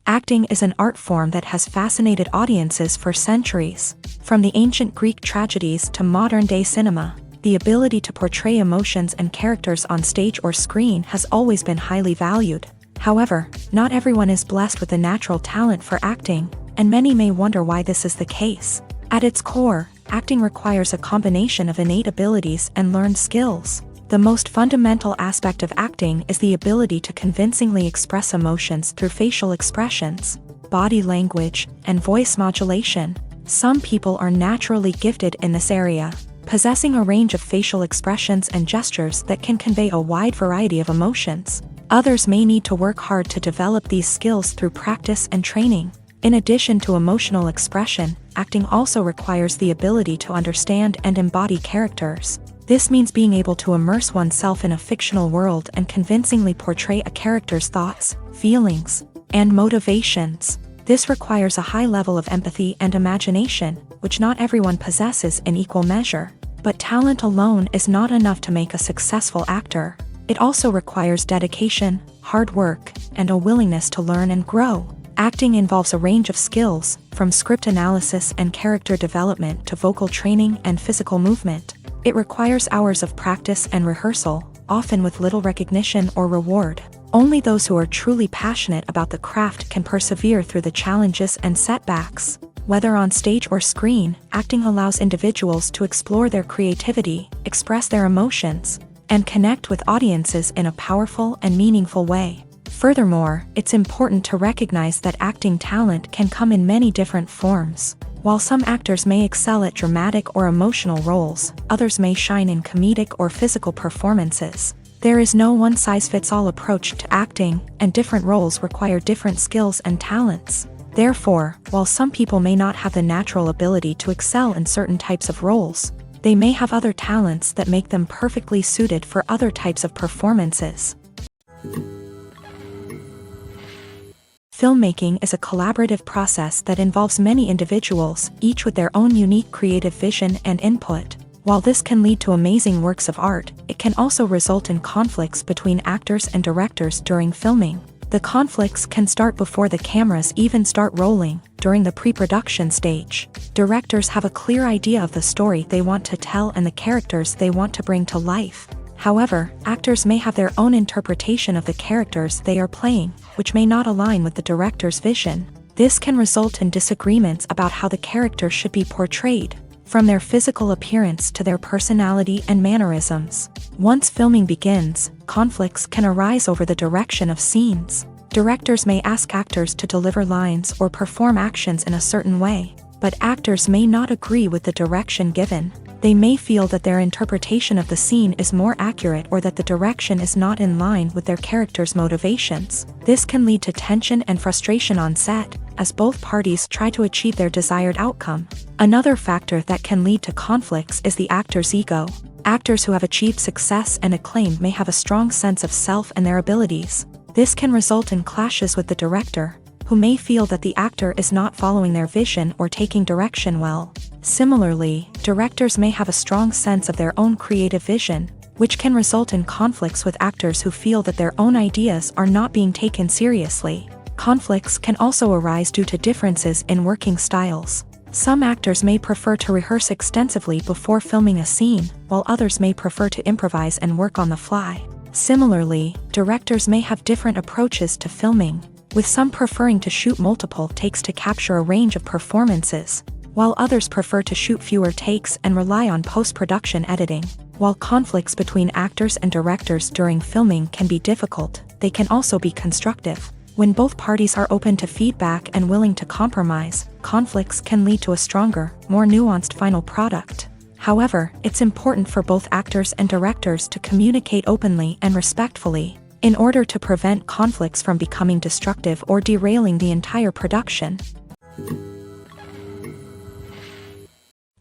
Acting is an art form that has fascinated audiences for centuries. From the ancient Greek tragedies to modern-day cinema, the ability to portray emotions and characters on stage or screen has always been highly valued. However, not everyone is blessed with a natural talent for acting, and many may wonder why this is the case. At its core, acting requires a combination of innate abilities and learned skills. The most fundamental aspect of acting is the ability to convincingly express emotions through facial expressions, body language, and voice modulation. Some people are naturally gifted in this area, possessing a range of facial expressions and gestures that can convey a wide variety of emotions. Others may need to work hard to develop these skills through practice and training. In addition to emotional expression, acting also requires the ability to understand and embody characters. This means being able to immerse oneself in a fictional world and convincingly portray a character's thoughts, feelings, and motivations. This requires a high level of empathy and imagination, which not everyone possesses in equal measure. But talent alone is not enough to make a successful actor. It also requires dedication, hard work, and a willingness to learn and grow. Acting involves a range of skills, from script analysis and character development to vocal training and physical movement. It requires hours of practice and rehearsal, often with little recognition or reward. Only those who are truly passionate about the craft can persevere through the challenges and setbacks. Whether on stage or screen, acting allows individuals to explore their creativity, express their emotions, and connect with audiences in a powerful and meaningful way. Furthermore, it's important to recognize that acting talent can come in many different forms. While some actors may excel at dramatic or emotional roles, others may shine in comedic or physical performances. There is no one-size-fits-all approach to acting, and different roles require different skills and talents. Therefore, while some people may not have the natural ability to excel in certain types of roles, they may have other talents that make them perfectly suited for other types of performances. Filmmaking is a collaborative process that involves many individuals, each with their own unique creative vision and input. While this can lead to amazing works of art, it can also result in conflicts between actors and directors during filming. The conflicts can start before the cameras even start rolling, during the pre-production stage. Directors have a clear idea of the story they want to tell and the characters they want to bring to life. However, actors may have their own interpretation of the characters they are playing, which may not align with the director's vision. This can result in disagreements about how the character should be portrayed, from their physical appearance to their personality and mannerisms. Once filming begins, conflicts can arise over the direction of scenes. Directors may ask actors to deliver lines or perform actions in a certain way, but actors may not agree with the direction given. They may feel that their interpretation of the scene is more accurate or that the direction is not in line with their character's motivations. This can lead to tension and frustration on set, as both parties try to achieve their desired outcome. Another factor that can lead to conflicts is the actor's ego. Actors who have achieved success and acclaim may have a strong sense of self and their abilities. This can result in clashes with the director, who may feel that the actor is not following their vision or taking direction well. Similarly, directors may have a strong sense of their own creative vision, which can result in conflicts with actors who feel that their own ideas are not being taken seriously. Conflicts can also arise due to differences in working styles. Some actors may prefer to rehearse extensively before filming a scene, while others may prefer to improvise and work on the fly. Similarly, directors may have different approaches to filming, with some preferring to shoot multiple takes to capture a range of performances, while others prefer to shoot fewer takes and rely on post-production editing. While conflicts between actors and directors during filming can be difficult, they can also be constructive. When both parties are open to feedback and willing to compromise, conflicts can lead to a stronger, more nuanced final product. However, it's important for both actors and directors to communicate openly and respectfully, in order to prevent conflicts from becoming destructive or derailing the entire production.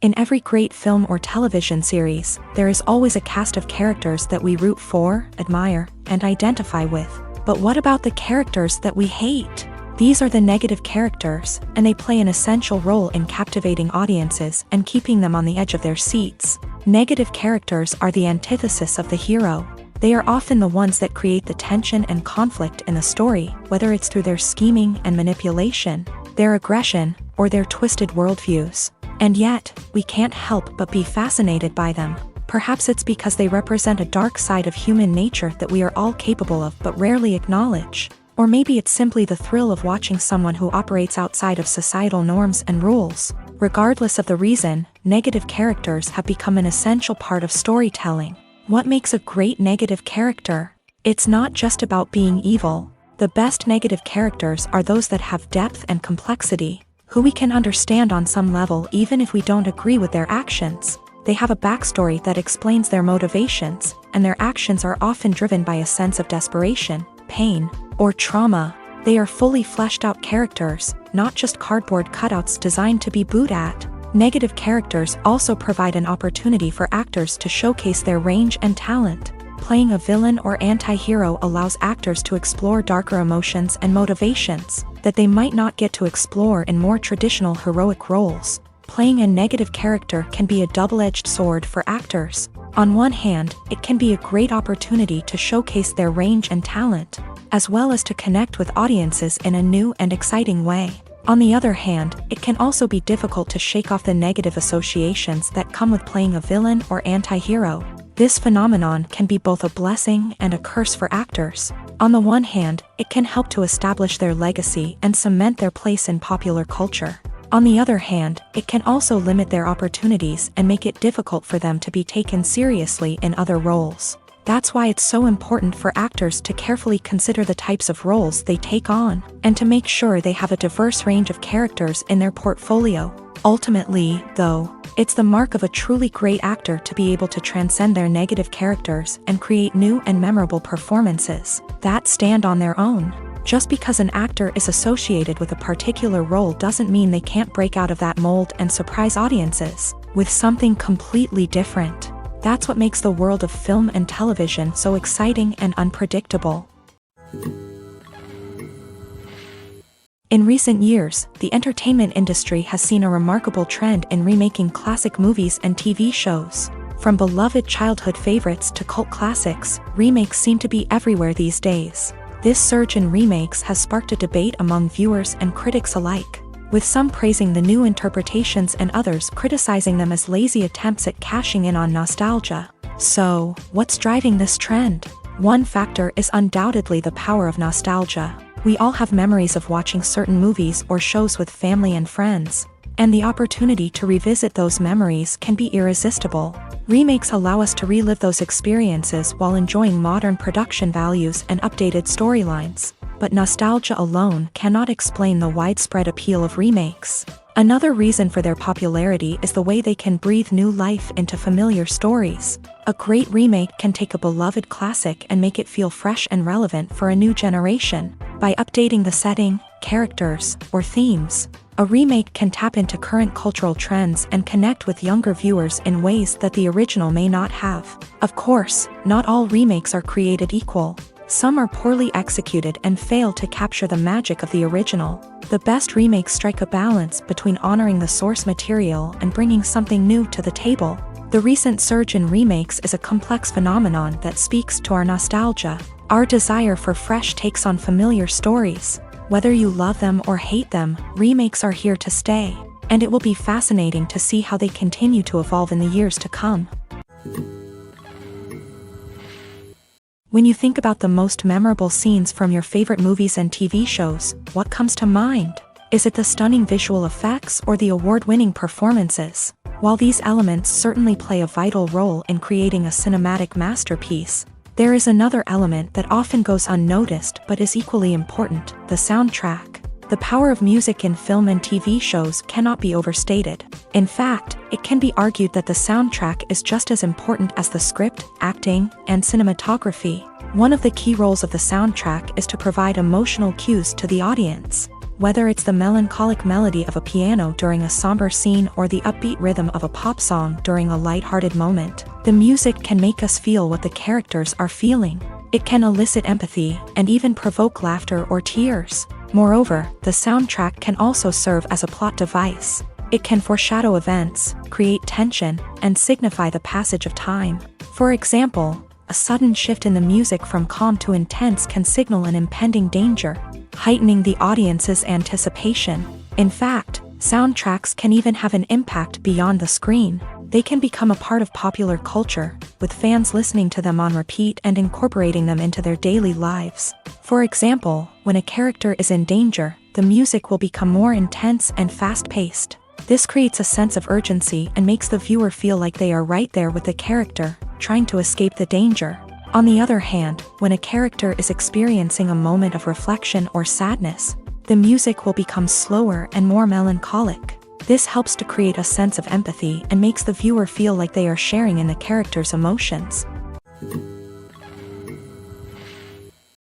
In every great film or television series, there is always a cast of characters that we root for, admire, and identify with. But what about the characters that we hate? These are the negative characters, and they play an essential role in captivating audiences and keeping them on the edge of their seats. Negative characters are the antithesis of the hero. They are often the ones that create the tension and conflict in the story, whether it's through their scheming and manipulation, their aggression, or their twisted worldviews. And yet, we can't help but be fascinated by them. Perhaps it's because they represent a dark side of human nature that we are all capable of but rarely acknowledge. Or maybe it's simply the thrill of watching someone who operates outside of societal norms and rules. Regardless of the reason, negative characters have become an essential part of storytelling. What makes a great negative character? It's not just about being evil. The best negative characters are those that have depth and complexity, who we can understand on some level even if we don't agree with their actions. They have a backstory that explains their motivations, and their actions are often driven by a sense of desperation, pain, or trauma. They are fully fleshed out characters, not just cardboard cutouts designed to be booed at. Negative characters also provide an opportunity for actors to showcase their range and talent. Playing a villain or anti-hero allows actors to explore darker emotions and motivations that they might not get to explore in more traditional heroic roles. Playing a negative character can be a double-edged sword for actors. On one hand, it can be a great opportunity to showcase their range and talent, as well as to connect with audiences in a new and exciting way. On the other hand, it can also be difficult to shake off the negative associations that come with playing a villain or anti-hero. This phenomenon can be both a blessing and a curse for actors. On the one hand, it can help to establish their legacy and cement their place in popular culture. On the other hand, it can also limit their opportunities and make it difficult for them to be taken seriously in other roles. That's why it's so important for actors to carefully consider the types of roles they take on, and to make sure they have a diverse range of characters in their portfolio. Ultimately, though, it's the mark of a truly great actor to be able to transcend their negative characters and create new and memorable performances that stand on their own. Just because an actor is associated with a particular role doesn't mean they can't break out of that mold and surprise audiences with something completely different. That's what makes the world of film and television so exciting and unpredictable. In recent years, the entertainment industry has seen a remarkable trend in remaking classic movies and TV shows. From beloved childhood favorites to cult classics, remakes seem to be everywhere these days. This surge in remakes has sparked a debate among viewers and critics alike, with some praising the new interpretations and others criticizing them as lazy attempts at cashing in on nostalgia. So, what's driving this trend? One factor is undoubtedly the power of nostalgia. We all have memories of watching certain movies or shows with family and friends, and the opportunity to revisit those memories can be irresistible. Remakes allow us to relive those experiences while enjoying modern production values and updated storylines. But nostalgia alone cannot explain the widespread appeal of remakes. Another reason for their popularity is the way they can breathe new life into familiar stories. A great remake can take a beloved classic and make it feel fresh and relevant for a new generation. By updating the setting, characters, or themes, a remake can tap into current cultural trends and connect with younger viewers in ways that the original may not have. Of course, not all remakes are created equal. Some are poorly executed and fail to capture the magic of the original. The best remakes strike a balance between honoring the source material and bringing something new to the table. The recent surge in remakes is a complex phenomenon that speaks to our nostalgia, our desire for fresh takes on familiar stories. Whether you love them or hate them, remakes are here to stay, and it will be fascinating to see how they continue to evolve in the years to come. When you think about the most memorable scenes from your favorite movies and TV shows, what comes to mind? Is it the stunning visual effects or the award-winning performances? While these elements certainly play a vital role in creating a cinematic masterpiece, there is another element that often goes unnoticed but is equally important: the soundtrack. The power of music in film and TV shows cannot be overstated. In fact, it can be argued that the soundtrack is just as important as the script, acting, and cinematography. One of the key roles of the soundtrack is to provide emotional cues to the audience. Whether it's the melancholic melody of a piano during a somber scene or the upbeat rhythm of a pop song during a lighthearted moment, the music can make us feel what the characters are feeling. It can elicit empathy and even provoke laughter or tears. Moreover, the soundtrack can also serve as a plot device. It can foreshadow events, create tension, and signify the passage of time. For example, a sudden shift in the music from calm to intense can signal an impending danger, heightening the audience's anticipation. In fact, soundtracks can even have an impact beyond the screen. They can become a part of popular culture, with fans listening to them on repeat and incorporating them into their daily lives. For example, when a character is in danger, the music will become more intense and fast-paced. This creates a sense of urgency and makes the viewer feel like they are right there with the character, trying to escape the danger. On the other hand, when a character is experiencing a moment of reflection or sadness, the music will become slower and more melancholic. This helps to create a sense of empathy and makes the viewer feel like they are sharing in the character's emotions.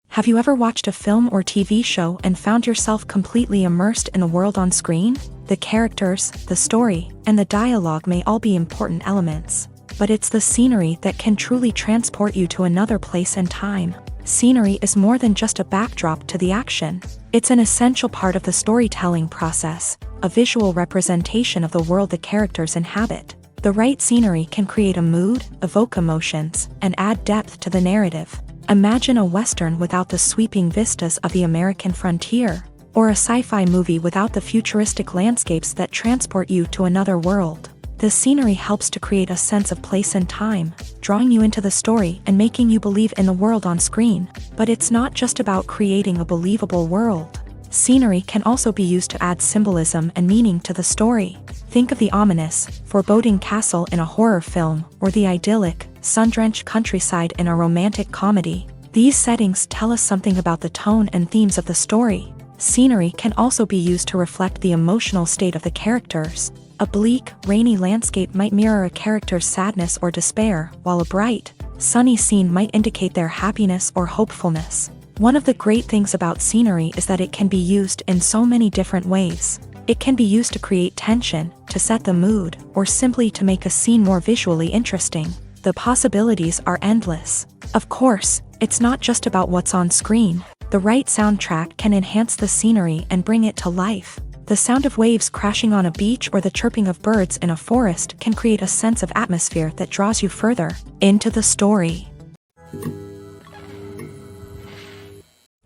Have you ever watched a film or TV show and found yourself completely immersed in the world on screen? The characters, the story, and the dialogue may all be important elements, but it's the scenery that can truly transport you to another place and time. Scenery is more than just a backdrop to the action. It's an essential part of the storytelling process, a visual representation of the world the characters inhabit. The right scenery can create a mood, evoke emotions, and add depth to the narrative. Imagine a Western without the sweeping vistas of the American frontier, or a sci-fi movie without the futuristic landscapes that transport you to another world. The scenery helps to create a sense of place and time, drawing you into the story and making you believe in the world on screen. But it's not just about creating a believable world. Scenery can also be used to add symbolism and meaning to the story. Think of the ominous, foreboding castle in a horror film, or the idyllic, sun-drenched countryside in a romantic comedy. These settings tell us something about the tone and themes of the story. Scenery can also be used to reflect the emotional state of the characters. A bleak, rainy landscape might mirror a character's sadness or despair, while a bright, sunny scene might indicate their happiness or hopefulness. One of the great things about scenery is that it can be used in so many different ways. It can be used to create tension, to set the mood, or simply to make a scene more visually interesting. The possibilities are endless. Of course, it's not just about what's on screen. The right soundtrack can enhance the scenery and bring it to life. The sound of waves crashing on a beach or the chirping of birds in a forest can create a sense of atmosphere that draws you further into the story.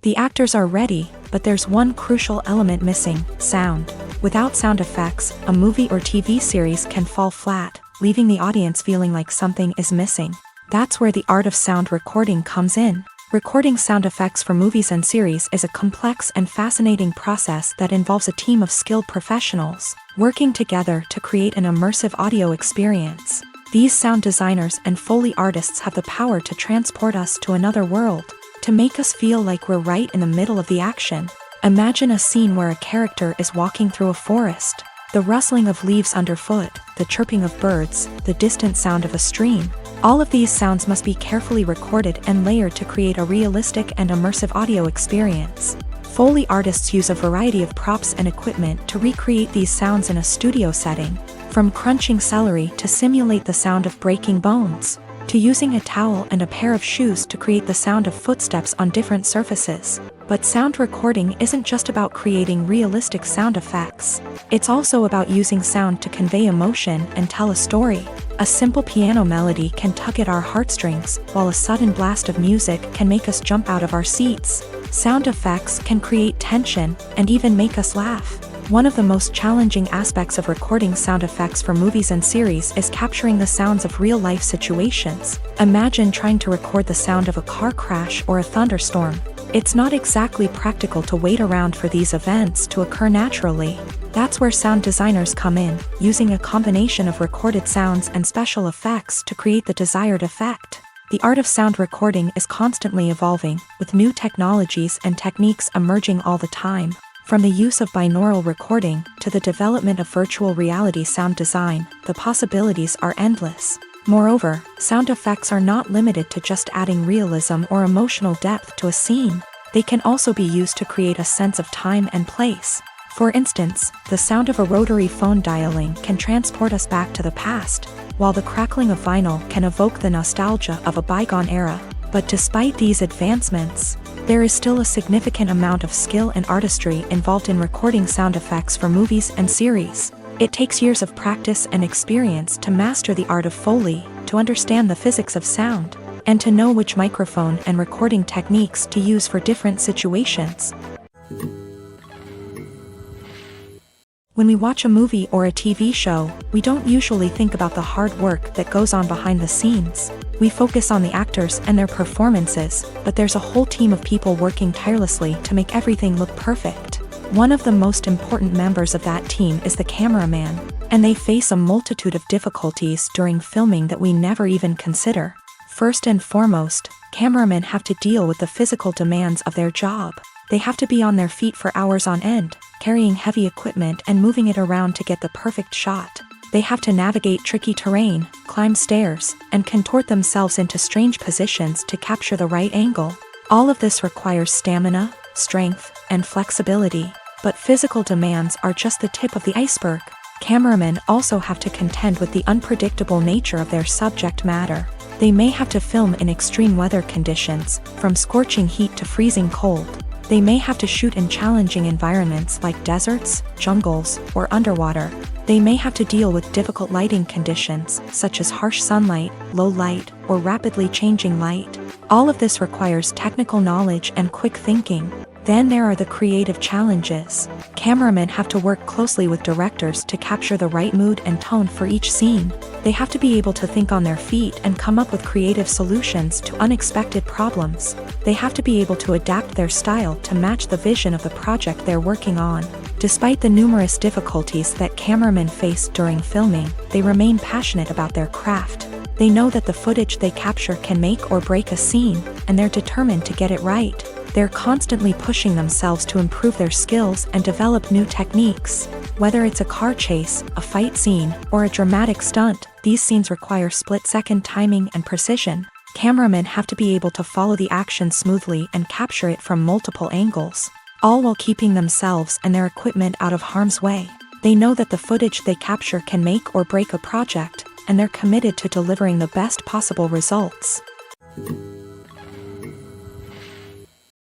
The actors are ready, but there's one crucial element missing: sound. Without sound effects, a movie or TV series can fall flat, leaving the audience feeling like something is missing. That's where the art of sound recording comes in. Recording sound effects for movies and series is a complex and fascinating process that involves a team of skilled professionals working together to create an immersive audio experience. These sound designers and Foley artists have the power to transport us to another world, to make us feel like we're right in the middle of the action. Imagine a scene where a character is walking through a forest. The rustling of leaves underfoot, the chirping of birds, the distant sound of a stream. All of these sounds must be carefully recorded and layered to create a realistic and immersive audio experience. Foley artists use a variety of props and equipment to recreate these sounds in a studio setting, from crunching celery to simulate the sound of breaking bones, to using a towel and a pair of shoes to create the sound of footsteps on different surfaces. But sound recording isn't just about creating realistic sound effects. It's also about using sound to convey emotion and tell a story. A simple piano melody can tug at our heartstrings, while a sudden blast of music can make us jump out of our seats. Sound effects can create tension and even make us laugh. One of the most challenging aspects of recording sound effects for movies and series is capturing the sounds of real-life situations. Imagine trying to record the sound of a car crash or a thunderstorm. It's not exactly practical to wait around for these events to occur naturally. That's where sound designers come in, using a combination of recorded sounds and special effects to create the desired effect. The art of sound recording is constantly evolving, with new technologies and techniques emerging all the time. From the use of binaural recording to the development of virtual reality sound design, the possibilities are endless. Moreover, sound effects are not limited to just adding realism or emotional depth to a scene. They can also be used to create a sense of time and place. For instance, the sound of a rotary phone dialing can transport us back to the past, while the crackling of vinyl can evoke the nostalgia of a bygone era. But despite these advancements, there is still a significant amount of skill and artistry involved in recording sound effects for movies and series. It takes years of practice and experience to master the art of Foley, to understand the physics of sound, and to know which microphone and recording techniques to use for different situations. When we watch a movie or a TV show, we don't usually think about the hard work that goes on behind the scenes. We focus on the actors and their performances, but there's a whole team of people working tirelessly to make everything look perfect. One of the most important members of that team is the cameraman, and they face a multitude of difficulties during filming that we never even consider. First and foremost, cameramen have to deal with the physical demands of their job. They have to be on their feet for hours on end, carrying heavy equipment and moving it around to get the perfect shot. They have to navigate tricky terrain, climb stairs, and contort themselves into strange positions to capture the right angle. All of this requires stamina, strength, and flexibility. But physical demands are just the tip of the iceberg. Cameramen also have to contend with the unpredictable nature of their subject matter. They may have to film in extreme weather conditions, from scorching heat to freezing cold. They may have to shoot in challenging environments like deserts, jungles, or underwater. They may have to deal with difficult lighting conditions, such as harsh sunlight, low light, or rapidly changing light. All of this requires technical knowledge and quick thinking. Then there are the creative challenges. Cameramen have to work closely with directors to capture the right mood and tone for each scene. They have to be able to think on their feet and come up with creative solutions to unexpected problems. They have to be able to adapt their style to match the vision of the project they're working on. Despite the numerous difficulties that cameramen face during filming, they remain passionate about their craft. They know that the footage they capture can make or break a scene, and they're determined to get it right. They're constantly pushing themselves to improve their skills and develop new techniques. Whether it's a car chase, a fight scene, or a dramatic stunt, these scenes require split-second timing and precision. Cameramen have to be able to follow the action smoothly and capture it from multiple angles, all while keeping themselves and their equipment out of harm's way. They know that the footage they capture can make or break a project, and they're committed to delivering the best possible results.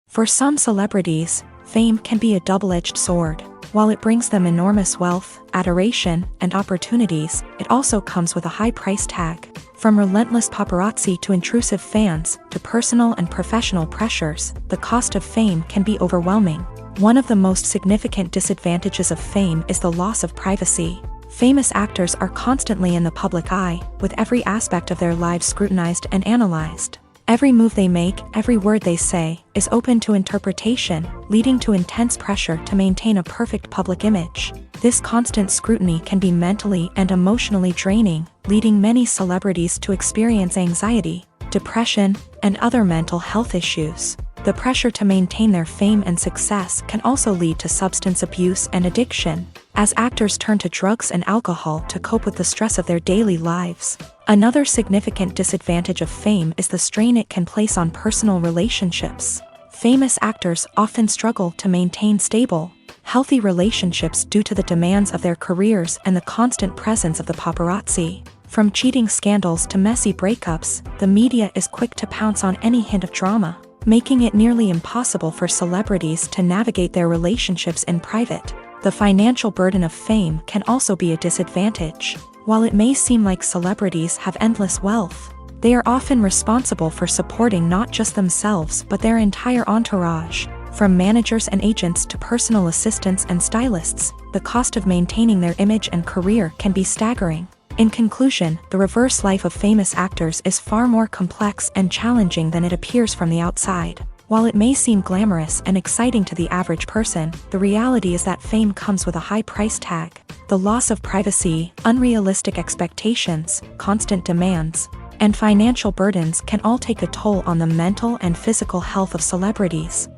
For some celebrities, fame can be a double-edged sword. While it brings them enormous wealth, adoration, and opportunities, it also comes with a high price tag. From relentless paparazzi to intrusive fans, to personal and professional pressures, the cost of fame can be overwhelming. One of the most significant disadvantages of fame is the loss of privacy. Famous actors are constantly in the public eye, with every aspect of their lives scrutinized and analyzed. Every move they make, every word they say, is open to interpretation, leading to intense pressure to maintain a perfect public image. This constant scrutiny can be mentally and emotionally draining, leading many celebrities to experience anxiety, depression, and other mental health issues. The pressure to maintain their fame and success can also lead to substance abuse and addiction, as actors turn to drugs and alcohol to cope with the stress of their daily lives. Another significant disadvantage of fame is the strain it can place on personal relationships. Famous actors often struggle to maintain stable, healthy relationships due to the demands of their careers and the constant presence of the paparazzi. From cheating scandals to messy breakups, the media is quick to pounce on any hint of drama, making it nearly impossible for celebrities to navigate their relationships in private. The financial burden of fame can also be a disadvantage. While it may seem like celebrities have endless wealth, they are often responsible for supporting not just themselves but their entire entourage. From managers and agents to personal assistants and stylists, the cost of maintaining their image and career can be staggering. In conclusion, the reverse life of famous actors is far more complex and challenging than it appears from the outside. While it may seem glamorous and exciting to the average person, the reality is that fame comes with a high price tag. The loss of privacy, unrealistic expectations, constant demands, and financial burdens can all take a toll on the mental and physical health of celebrities.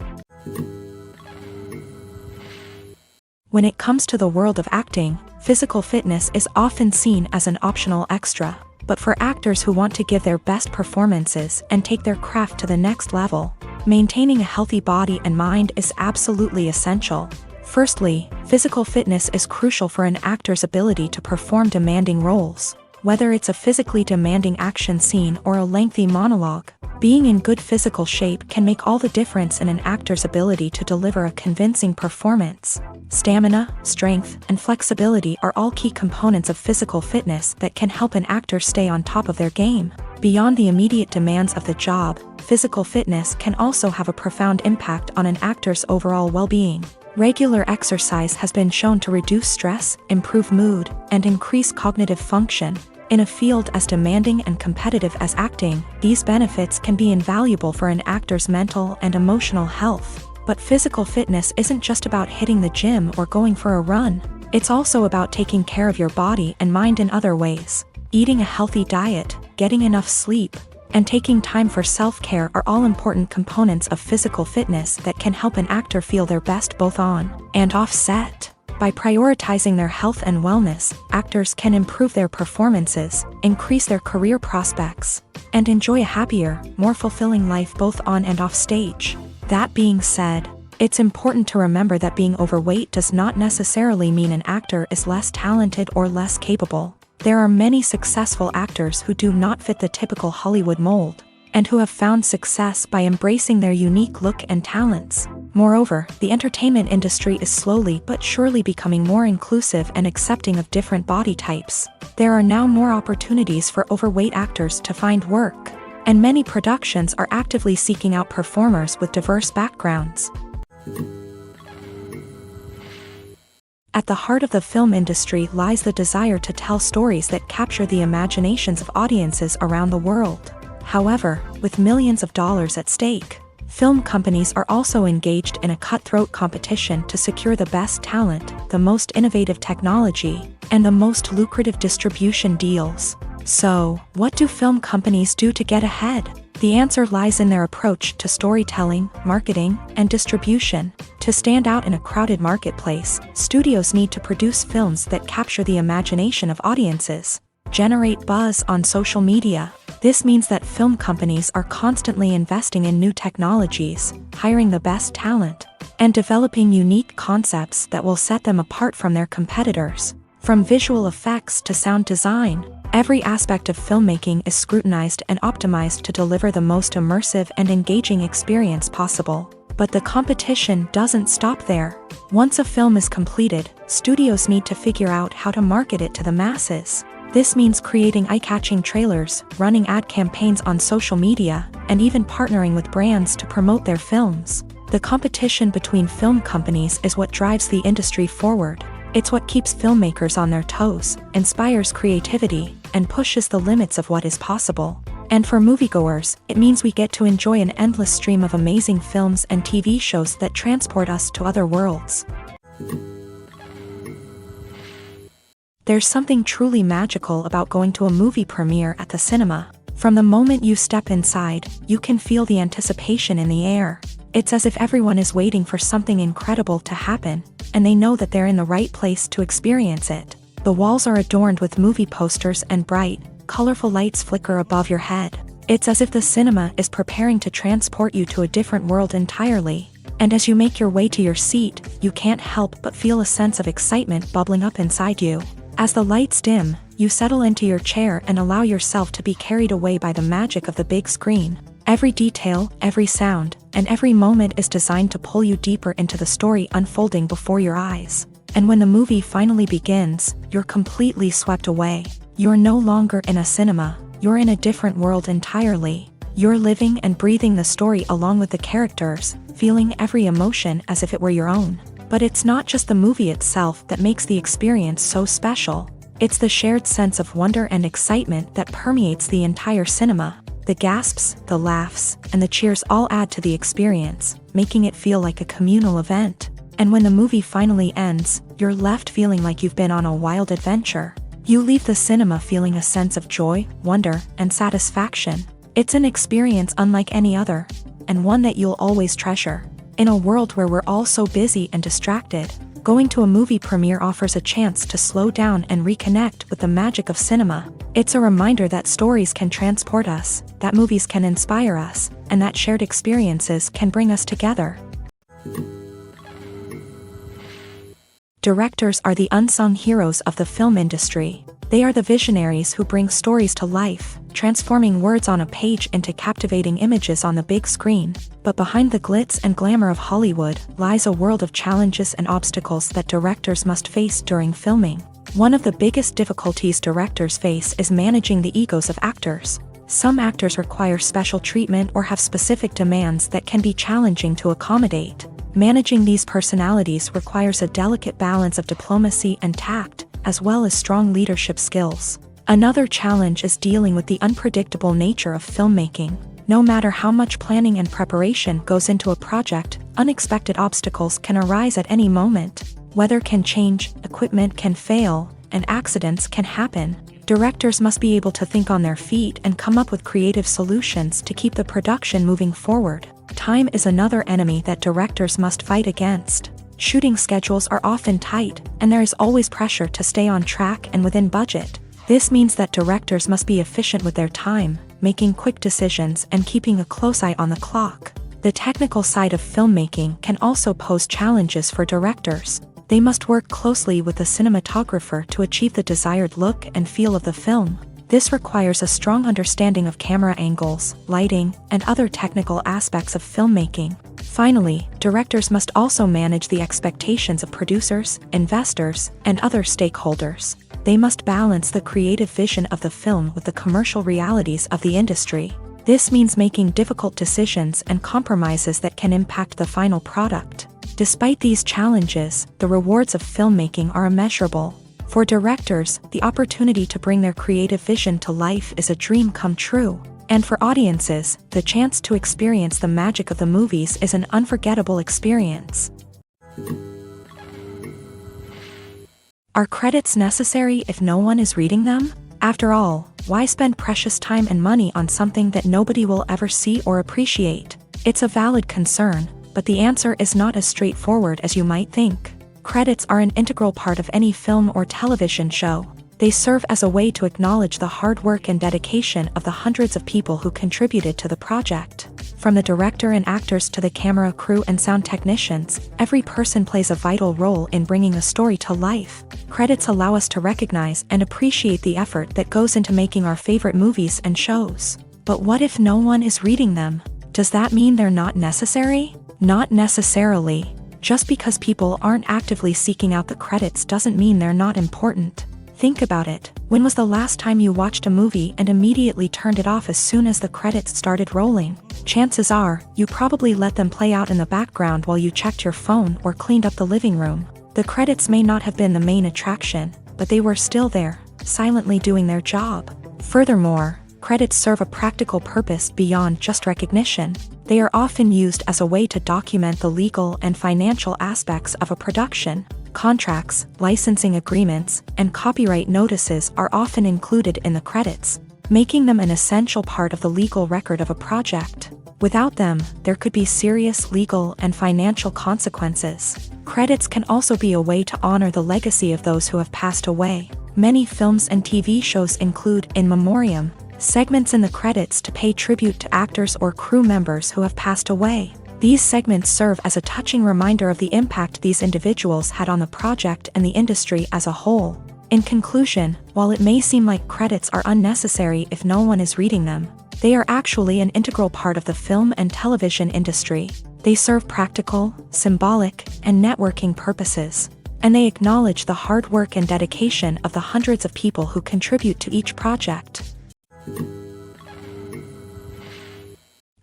When it comes to the world of acting, physical fitness is often seen as an optional extra. But for actors who want to give their best performances and take their craft to the next level, maintaining a healthy body and mind is absolutely essential. Firstly, physical fitness is crucial for an actor's ability to perform demanding roles. Whether it's a physically demanding action scene or a lengthy monologue, being in good physical shape can make all the difference in an actor's ability to deliver a convincing performance. Stamina, strength, and flexibility are all key components of physical fitness that can help an actor stay on top of their game. Beyond the immediate demands of the job, physical fitness can also have a profound impact on an actor's overall well-being. Regular exercise has been shown to reduce stress, improve mood, and increase cognitive function. In a field as demanding and competitive as acting, these benefits can be invaluable for an actor's mental and emotional health. But physical fitness isn't just about hitting the gym or going for a run. It's also about taking care of your body and mind in other ways. Eating a healthy diet, getting enough sleep, and taking time for self-care are all important components of physical fitness that can help an actor feel their best both on and off set. By prioritizing their health and wellness, actors can improve their performances, increase their career prospects, and enjoy a happier, more fulfilling life both on and off stage. That being said, it's important to remember that being overweight does not necessarily mean an actor is less talented or less capable. There are many successful actors who do not fit the typical Hollywood mold, and who have found success by embracing their unique look and talents. Moreover, the entertainment industry is slowly but surely becoming more inclusive and accepting of different body types. There are now more opportunities for overweight actors to find work, and many productions are actively seeking out performers with diverse backgrounds. At the heart of the film industry lies the desire to tell stories that capture the imaginations of audiences around the world. However, with millions of dollars at stake, film companies are also engaged in a cutthroat competition to secure the best talent, the most innovative technology, and the most lucrative distribution deals. So, what do film companies do to get ahead? The answer lies in their approach to storytelling, marketing, and distribution. To stand out in a crowded marketplace, studios need to produce films that capture the imagination of audiences, generate buzz on social media. This means that film companies are constantly investing in new technologies, hiring the best talent, and developing unique concepts that will set them apart from their competitors. From visual effects to sound design, every aspect of filmmaking is scrutinized and optimized to deliver the most immersive and engaging experience possible. But the competition doesn't stop there. Once a film is completed, studios need to figure out how to market it to the masses. This means creating eye-catching trailers, running ad campaigns on social media, and even partnering with brands to promote their films. The competition between film companies is what drives the industry forward. It's what keeps filmmakers on their toes, inspires creativity, and pushes the limits of what is possible. And for moviegoers, it means we get to enjoy an endless stream of amazing films and TV shows that transport us to other worlds. There's something truly magical about going to a movie premiere at the cinema. From the moment you step inside, you can feel the anticipation in the air. It's as if everyone is waiting for something incredible to happen, and they know that they're in the right place to experience it. The walls are adorned with movie posters and bright, colorful lights flicker above your head. It's as if the cinema is preparing to transport you to a different world entirely. And as you make your way to your seat, you can't help but feel a sense of excitement bubbling up inside you. As the lights dim, you settle into your chair and allow yourself to be carried away by the magic of the big screen. Every detail, every sound, and every moment is designed to pull you deeper into the story unfolding before your eyes. And when the movie finally begins, you're completely swept away. You're no longer in a cinema, you're in a different world entirely. You're living and breathing the story along with the characters, feeling every emotion as if it were your own. But it's not just the movie itself that makes the experience so special. It's the shared sense of wonder and excitement that permeates the entire cinema. The gasps, the laughs, and the cheers all add to the experience, making it feel like a communal event. And when the movie finally ends, you're left feeling like you've been on a wild adventure. You leave the cinema feeling a sense of joy, wonder, and satisfaction. It's an experience unlike any other, and one that you'll always treasure. In a world where we're all so busy and distracted, going to a movie premiere offers a chance to slow down and reconnect with the magic of cinema. It's a reminder that stories can transport us, that movies can inspire us, and that shared experiences can bring us together. Directors are the unsung heroes of the film industry. They are the visionaries who bring stories to life, transforming words on a page into captivating images on the big screen. But behind the glitz and glamour of Hollywood lies a world of challenges and obstacles that directors must face during filming. One of the biggest difficulties directors face is managing the egos of actors. Some actors require special treatment or have specific demands that can be challenging to accommodate. Managing these personalities requires a delicate balance of diplomacy and tact, as well as strong leadership skills. Another challenge is dealing with the unpredictable nature of filmmaking. No matter how much planning and preparation goes into a project, unexpected obstacles can arise at any moment. Weather can change, equipment can fail, and accidents can happen. Directors must be able to think on their feet and come up with creative solutions to keep the production moving forward. Time is another enemy that directors must fight against. Shooting schedules are often tight, and there is always pressure to stay on track and within budget. This means that directors must be efficient with their time, making quick decisions and keeping a close eye on the clock. The technical side of filmmaking can also pose challenges for directors. They must work closely with the cinematographer to achieve the desired look and feel of the film. This requires a strong understanding of camera angles, lighting, and other technical aspects of filmmaking. Finally, directors must also manage the expectations of producers, investors, and other stakeholders. They must balance the creative vision of the film with the commercial realities of the industry. This means making difficult decisions and compromises that can impact the final product. Despite these challenges, the rewards of filmmaking are immeasurable. For directors, the opportunity to bring their creative vision to life is a dream come true. And for audiences, the chance to experience the magic of the movies is an unforgettable experience. Are credits necessary if no one is reading them? After all, Why spend precious time and money on something that nobody will ever see or appreciate? It's a valid concern, but the answer is not as straightforward as you might think. Credits are an integral part of any film or television show. They serve as a way to acknowledge the hard work and dedication of the hundreds of people who contributed to the project. From the director and actors to the camera crew and sound technicians, every person plays a vital role in bringing a story to life. Credits allow us to recognize and appreciate the effort that goes into making our favorite movies and shows. But what if no one is reading them? Does that mean they're not necessary? Not necessarily. Just because people aren't actively seeking out the credits doesn't mean they're not important. Think about it. When was the last time you watched a movie and immediately turned it off as soon as the credits started rolling? Chances are, you probably let them play out in the background while you checked your phone or cleaned up the living room. The credits may not have been the main attraction, but they were still there, silently doing their job. Furthermore, credits serve a practical purpose beyond just recognition. They are often used as a way to document the legal and financial aspects of a production. Contracts, licensing agreements, and copyright notices are often included in the credits, making them an essential part of the legal record of a project. Without them, there could be serious legal and financial consequences. Credits can also be a way to honor the legacy of those who have passed away. Many films and TV shows include in memoriam segments in the credits to pay tribute to actors or crew members who have passed away. These segments serve as a touching reminder of the impact these individuals had on the project and the industry as a whole. In conclusion, while it may seem like credits are unnecessary if no one is reading them, they are actually an integral part of the film and television industry. They serve practical, symbolic, and networking purposes, and they acknowledge the hard work and dedication of the hundreds of people who contribute to each project.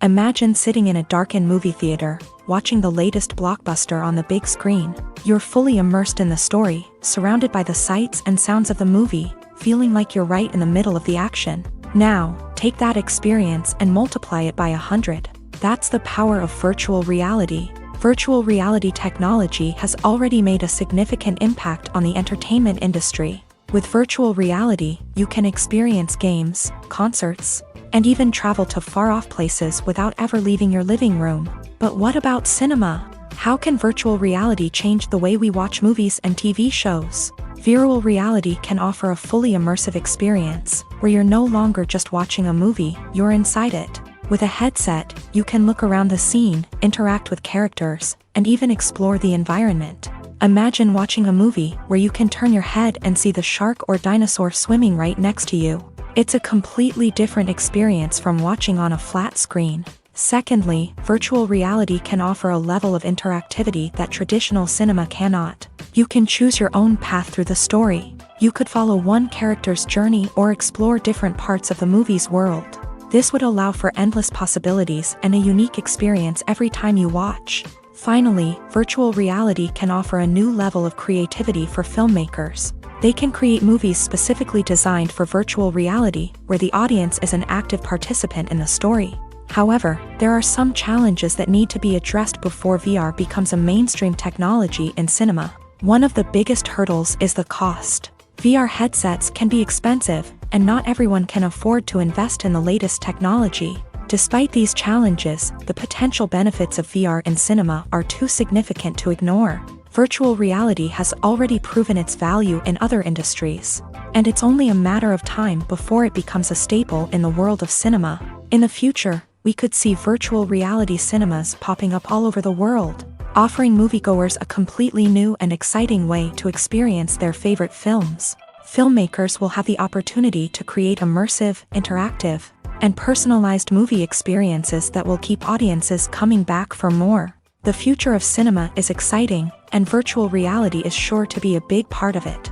Imagine sitting in a darkened movie theater, watching the latest blockbuster on the big screen. You're fully immersed in the story, surrounded by the sights and sounds of the movie, feeling like you're right in the middle of the action. Now, take that experience and multiply it by 100. That's the power of virtual reality. Virtual reality technology has already made a significant impact on the entertainment industry. With virtual reality, you can experience games, concerts, and even travel to far-off places without ever leaving your living room. But what about cinema? How can virtual reality change the way we watch movies and TV shows? Virtual reality can offer a fully immersive experience, where you're no longer just watching a movie, you're inside it. With a headset, you can look around the scene, interact with characters, and even explore the environment. Imagine watching a movie where you can turn your head and see the shark or dinosaur swimming right next to you. It's a completely different experience from watching on a flat screen. Secondly, virtual reality can offer a level of interactivity that traditional cinema cannot. You can choose your own path through the story. You could follow one character's journey or explore different parts of the movie's world. This would allow for endless possibilities and a unique experience every time you watch. Finally, virtual reality can offer a new level of creativity for filmmakers. They can create movies specifically designed for virtual reality, where the audience is an active participant in the story. However, there are some challenges that need to be addressed before VR becomes a mainstream technology in cinema. One of the biggest hurdles is the cost. VR headsets can be expensive, and not everyone can afford to invest in the latest technology. Despite these challenges, the potential benefits of VR in cinema are too significant to ignore. Virtual reality has already proven its value in other industries, and it's only a matter of time before it becomes a staple in the world of cinema. In the future, we could see virtual reality cinemas popping up all over the world, offering moviegoers a completely new and exciting way to experience their favorite films. Filmmakers will have the opportunity to create immersive, interactive, and personalized movie experiences that will keep audiences coming back for more. The future of cinema is exciting, and virtual reality is sure to be a big part of it.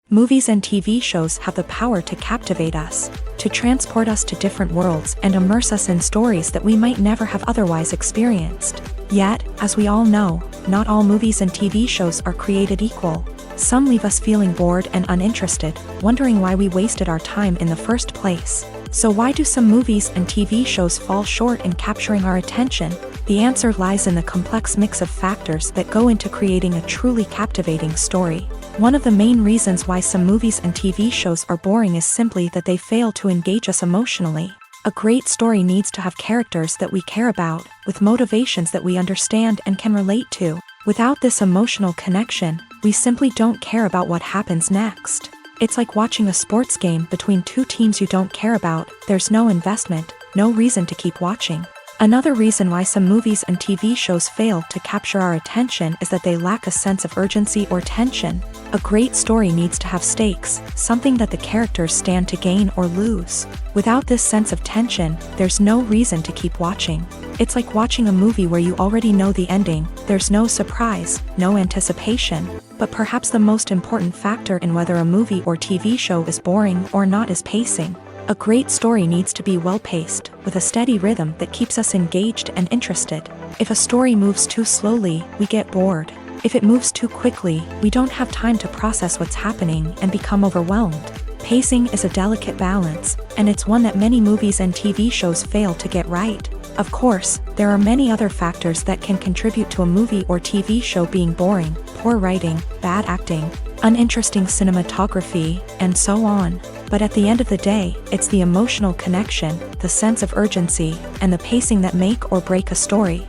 Movies and TV shows have the power to captivate us, to transport us to different worlds and immerse us in stories that we might never have otherwise experienced. Yet, as we all know, not all movies and TV shows are created equal. Some leave us feeling bored and uninterested, wondering why we wasted our time in the first place. So why do some movies and TV shows fall short in capturing our attention? The answer lies in the complex mix of factors that go into creating a truly captivating story. One of the main reasons why some movies and TV shows are boring is simply that they fail to engage us emotionally. A great story needs to have characters that we care about, with motivations that we understand and can relate to. Without this emotional connection, we simply don't care about what happens next. It's like watching a sports game between two teams you don't care about. There's no investment, no reason to keep watching. Another reason why some movies and TV shows fail to capture our attention is that they lack a sense of urgency or tension. A great story needs to have stakes, something that the characters stand to gain or lose. Without this sense of tension, there's no reason to keep watching. It's like watching a movie where you already know the ending. There's no surprise, no anticipation. But perhaps the most important factor in whether a movie or TV show is boring or not is pacing. A great story needs to be well-paced, with a steady rhythm that keeps us engaged and interested. If a story moves too slowly, we get bored. If it moves too quickly, we don't have time to process what's happening and become overwhelmed. Pacing is a delicate balance, and it's one that many movies and TV shows fail to get right. Of course, there are many other factors that can contribute to a movie or TV show being boring: poor writing, bad acting, uninteresting cinematography, and so on. But at the end of the day, it's the emotional connection, the sense of urgency, and the pacing that make or break a story.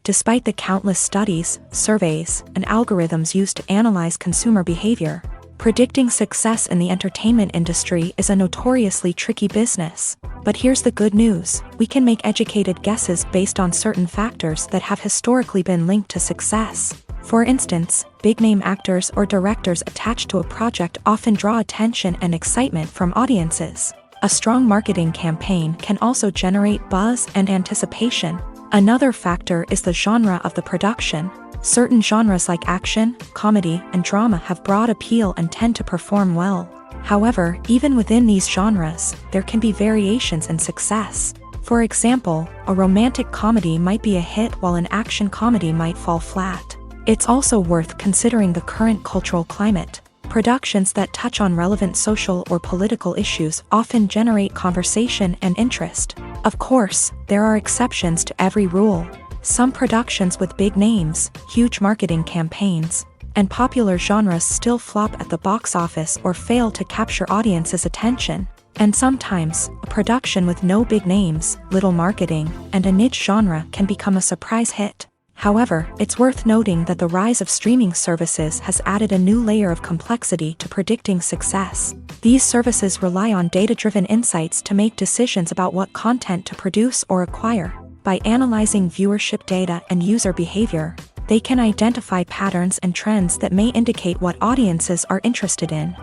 Despite the countless studies, surveys, and algorithms used to analyze consumer behavior, predicting success in the entertainment industry is a notoriously tricky business. But here's the good news: we can make educated guesses based on certain factors that have historically been linked to success. For instance, big-name actors or directors attached to a project often draw attention and excitement from audiences. A strong marketing campaign can also generate buzz and anticipation. Another factor is the genre of the production. Certain genres like action, comedy, and drama have broad appeal and tend to perform well. However, even within these genres, there can be variations in success. For example, a romantic comedy might be a hit while an action comedy might fall flat. It's also worth considering the current cultural climate. Productions that touch on relevant social or political issues often generate conversation and interest. Of course, there are exceptions to every rule. Some productions with big names, huge marketing campaigns, and popular genres still flop at the box office or fail to capture audiences' attention. And sometimes, a production with no big names, little marketing, and a niche genre can become a surprise hit. However, it's worth noting that the rise of streaming services has added a new layer of complexity to predicting success. These services rely on data-driven insights to make decisions about what content to produce or acquire. By analyzing viewership data and user behavior, they can identify patterns and trends that may indicate what audiences are interested in.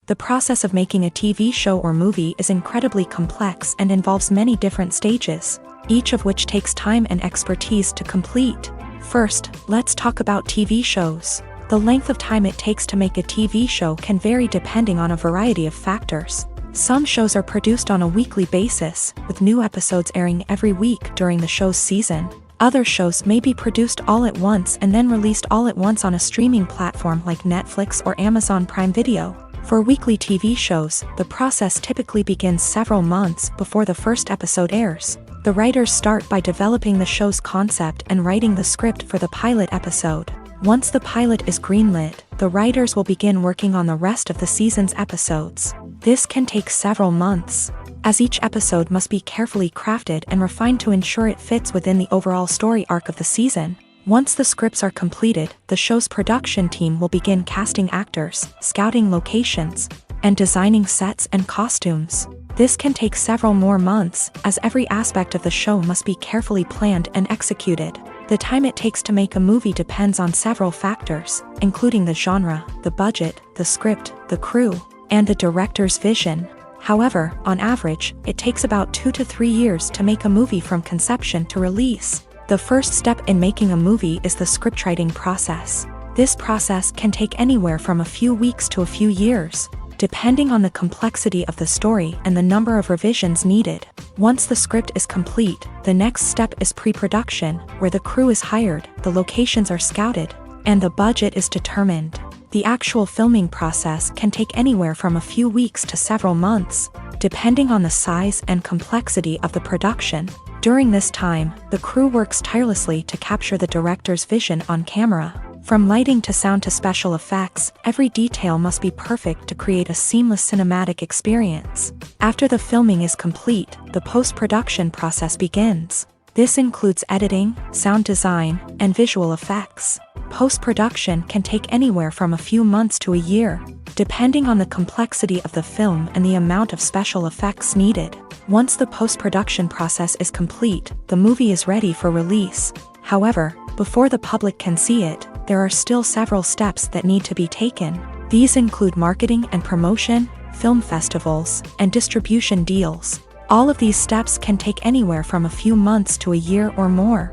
The process of making a TV show or movie is incredibly complex and involves many different stages, each of which takes time and expertise to complete. First, let's talk about TV shows. The length of time it takes to make a TV show can vary depending on a variety of factors. Some shows are produced on a weekly basis, with new episodes airing every week during the show's season. Other shows may be produced all at once and then released all at once on a streaming platform like Netflix or Amazon Prime Video. For weekly TV shows, the process typically begins several months before the first episode airs. The writers start by developing the show's concept and writing the script for the pilot episode. Once the pilot is greenlit, the writers will begin working on the rest of the season's episodes. This can take several months, as each episode must be carefully crafted and refined to ensure it fits within the overall story arc of the season. Once the scripts are completed, the show's production team will begin casting actors, scouting locations, and designing sets and costumes. This can take several more months, as every aspect of the show must be carefully planned and executed. The time it takes to make a movie depends on several factors, including the genre, the budget, the script, the crew, and the director's vision. However, on average, it takes about 2 to 3 years to make a movie from conception to release. The first step in making a movie is the scriptwriting process. This process can take anywhere from a few weeks to a few years, depending on the complexity of the story and the number of revisions needed. Once the script is complete, the next step is pre-production, where the crew is hired, the locations are scouted, and the budget is determined. The actual filming process can take anywhere from a few weeks to several months, depending on the size and complexity of the production. During this time, the crew works tirelessly to capture the director's vision on camera. From lighting to sound to special effects, every detail must be perfect to create a seamless cinematic experience. After the filming is complete, the post-production process begins. This includes editing, sound design, and visual effects. Post-production can take anywhere from a few months to a year, depending on the complexity of the film and the amount of special effects needed. Once the post-production process is complete, the movie is ready for release. However, before the public can see it, there are still several steps that need to be taken. These include marketing and promotion, film festivals, and distribution deals. All of these steps can take anywhere from a few months to a year or more.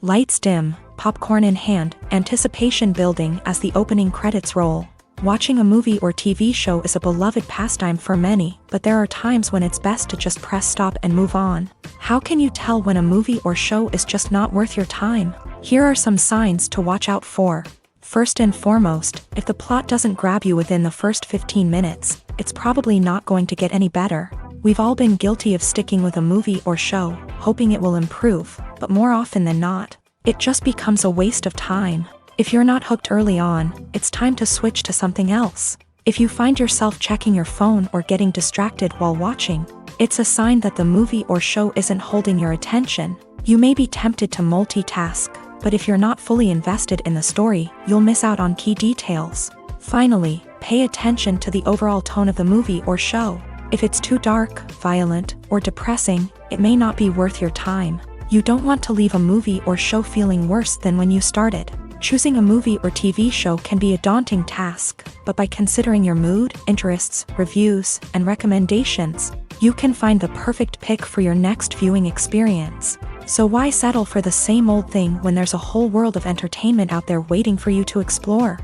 Lights dim, popcorn in hand, anticipation building as the opening credits roll. Watching a movie or TV show is a beloved pastime for many, but there are times when it's best to just press stop and move on. How can you tell when a movie or show is just not worth your time? Here are some signs to watch out for. First and foremost, if the plot doesn't grab you within the first 15 minutes, it's probably not going to get any better. We've all been guilty of sticking with a movie or show, hoping it will improve, but more often than not, it just becomes a waste of time. If you're not hooked early on, it's time to switch to something else. If you find yourself checking your phone or getting distracted while watching, it's a sign that the movie or show isn't holding your attention. You may be tempted to multitask, but if you're not fully invested in the story, you'll miss out on key details. Finally, pay attention to the overall tone of the movie or show. If it's too dark, violent, or depressing, it may not be worth your time. You don't want to leave a movie or show feeling worse than when you started. Choosing a movie or TV show can be a daunting task, but by considering your mood, interests, reviews, and recommendations, you can find the perfect pick for your next viewing experience. So why settle for the same old thing when there's a whole world of entertainment out there waiting for you to explore?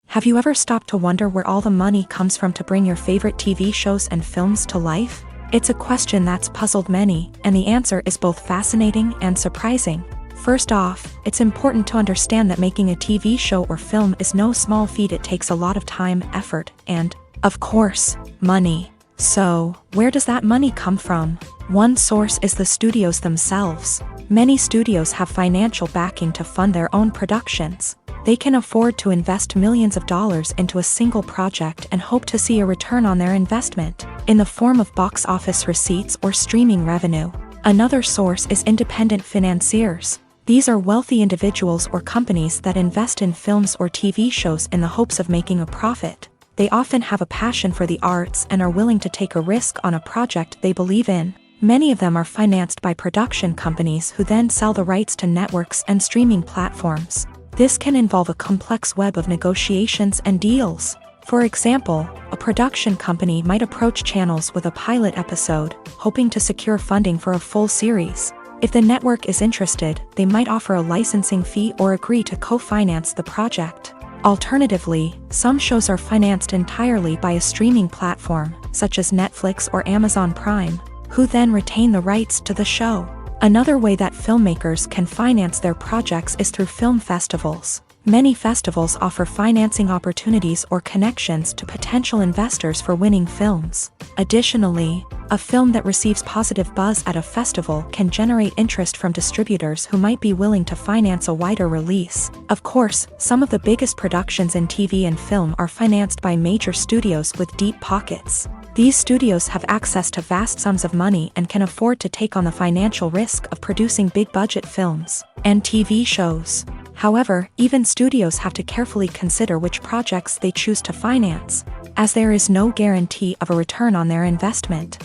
Have you ever stopped to wonder where all the money comes from to bring your favorite TV shows and films to life? It's a question that's puzzled many, and the answer is both fascinating and surprising. First off, it's important to understand that making a TV show or film is no small feat. It takes a lot of time, effort, and, of course, money. So, where does that money come from? One source is the studios themselves. Many studios have financial backing to fund their own productions. They can afford to invest millions of dollars into a single project and hope to see a return on their investment, in the form of box office receipts or streaming revenue. Another source is independent financiers. These are wealthy individuals or companies that invest in films or TV shows in the hopes of making a profit. They often have a passion for the arts and are willing to take a risk on a project they believe in. Many of them are financed by production companies who then sell the rights to networks and streaming platforms. This can involve a complex web of negotiations and deals. For example, a production company might approach channels with a pilot episode, hoping to secure funding for a full series. If the network is interested, they might offer a licensing fee or agree to co-finance the project. Alternatively, some shows are financed entirely by a streaming platform, such as Netflix or Amazon Prime, who then retain the rights to the show. Another way that filmmakers can finance their projects is through film festivals. Many festivals offer financing opportunities or connections to potential investors for winning films. Additionally, a film that receives positive buzz at a festival can generate interest from distributors who might be willing to finance a wider release. Of course, some of the biggest productions in TV and film are financed by major studios with deep pockets. These studios have access to vast sums of money and can afford to take on the financial risk of producing big-budget films and TV shows. However, even studios have to carefully consider which projects they choose to finance, as there is no guarantee of a return on their investment.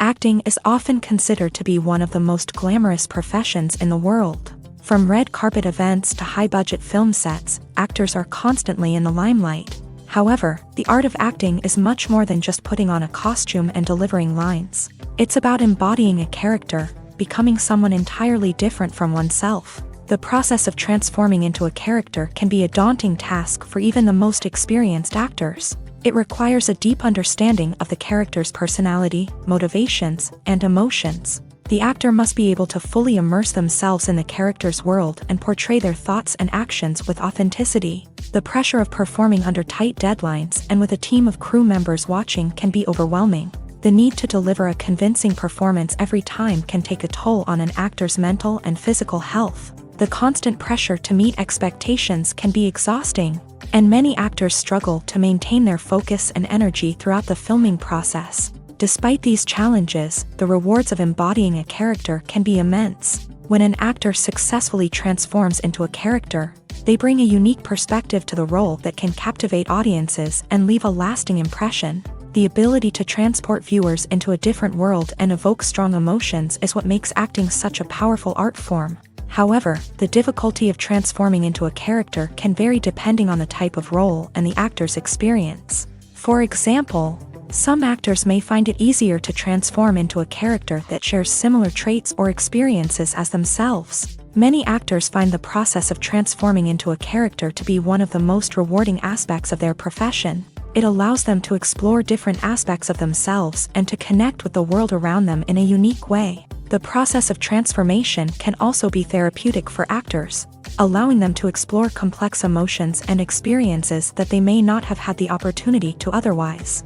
Acting is often considered to be one of the most glamorous professions in the world. From red carpet events to high-budget film sets, actors are constantly in the limelight. However, the art of acting is much more than just putting on a costume and delivering lines. It's about embodying a character, becoming someone entirely different from oneself. The process of transforming into a character can be a daunting task for even the most experienced actors. It requires a deep understanding of the character's personality, motivations, and emotions. The actor must be able to fully immerse themselves in the character's world and portray their thoughts and actions with authenticity. The pressure of performing under tight deadlines and with a team of crew members watching can be overwhelming. The need to deliver a convincing performance every time can take a toll on an actor's mental and physical health. The constant pressure to meet expectations can be exhausting, and many actors struggle to maintain their focus and energy throughout the filming process. Despite these challenges, the rewards of embodying a character can be immense. When an actor successfully transforms into a character, they bring a unique perspective to the role that can captivate audiences and leave a lasting impression. The ability to transport viewers into a different world and evoke strong emotions is what makes acting such a powerful art form. However, the difficulty of transforming into a character can vary depending on the type of role and the actor's experience. For example, some actors may find it easier to transform into a character that shares similar traits or experiences as themselves. Many actors find the process of transforming into a character to be one of the most rewarding aspects of their profession. It allows them to explore different aspects of themselves and to connect with the world around them in a unique way. The process of transformation can also be therapeutic for actors, allowing them to explore complex emotions and experiences that they may not have had the opportunity to otherwise.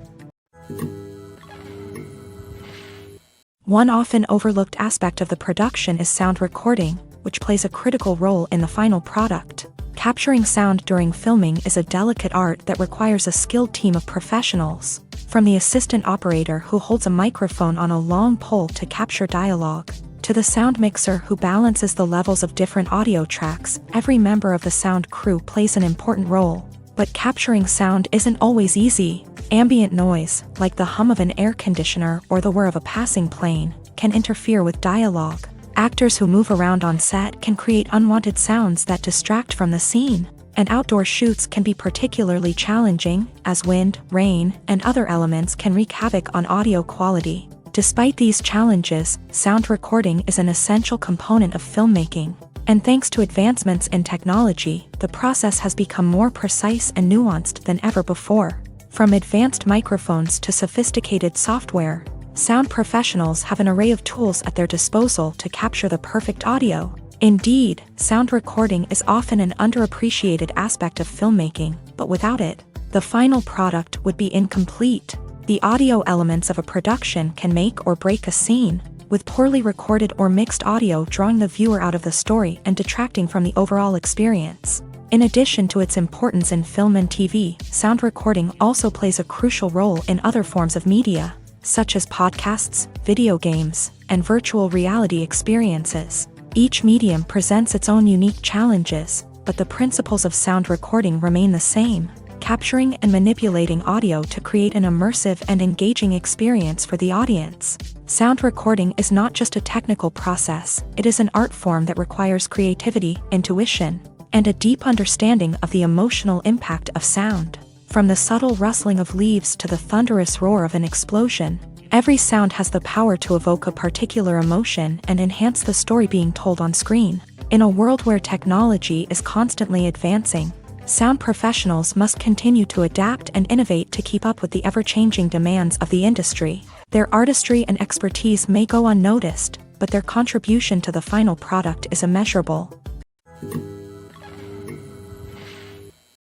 One often overlooked aspect of the production is sound recording, which plays a critical role in the final product. Capturing sound during filming is a delicate art that requires a skilled team of professionals. From the assistant operator who holds a microphone on a long pole to capture dialogue, to the sound mixer who balances the levels of different audio tracks, every member of the sound crew plays an important role. But capturing sound isn't always easy. Ambient noise, like the hum of an air conditioner or the whir of a passing plane, can interfere with dialogue. Actors who move around on set can create unwanted sounds that distract from the scene, and outdoor shoots can be particularly challenging, as wind, rain, and other elements can wreak havoc on audio quality. Despite these challenges, sound recording is an essential component of filmmaking, and thanks to advancements in technology, the process has become more precise and nuanced than ever before. From advanced microphones to sophisticated software, sound professionals have an array of tools at their disposal to capture the perfect audio. Indeed, sound recording is often an underappreciated aspect of filmmaking, but without it, the final product would be incomplete. The audio elements of a production can make or break a scene, with poorly recorded or mixed audio drawing the viewer out of the story and detracting from the overall experience. In addition to its importance in film and TV, sound recording also plays a crucial role in other forms of media, such as podcasts, video games, and virtual reality experiences. Each medium presents its own unique challenges, but the principles of sound recording remain the same, capturing and manipulating audio to create an immersive and engaging experience for the audience. Sound recording is not just a technical process, it is an art form that requires creativity, intuition, and a deep understanding of the emotional impact of sound. From the subtle rustling of leaves to the thunderous roar of an explosion, every sound has the power to evoke a particular emotion and enhance the story being told on screen. In a world where technology is constantly advancing, sound professionals must continue to adapt and innovate to keep up with the ever-changing demands of the industry. Their artistry and expertise may go unnoticed, but their contribution to the final product is immeasurable.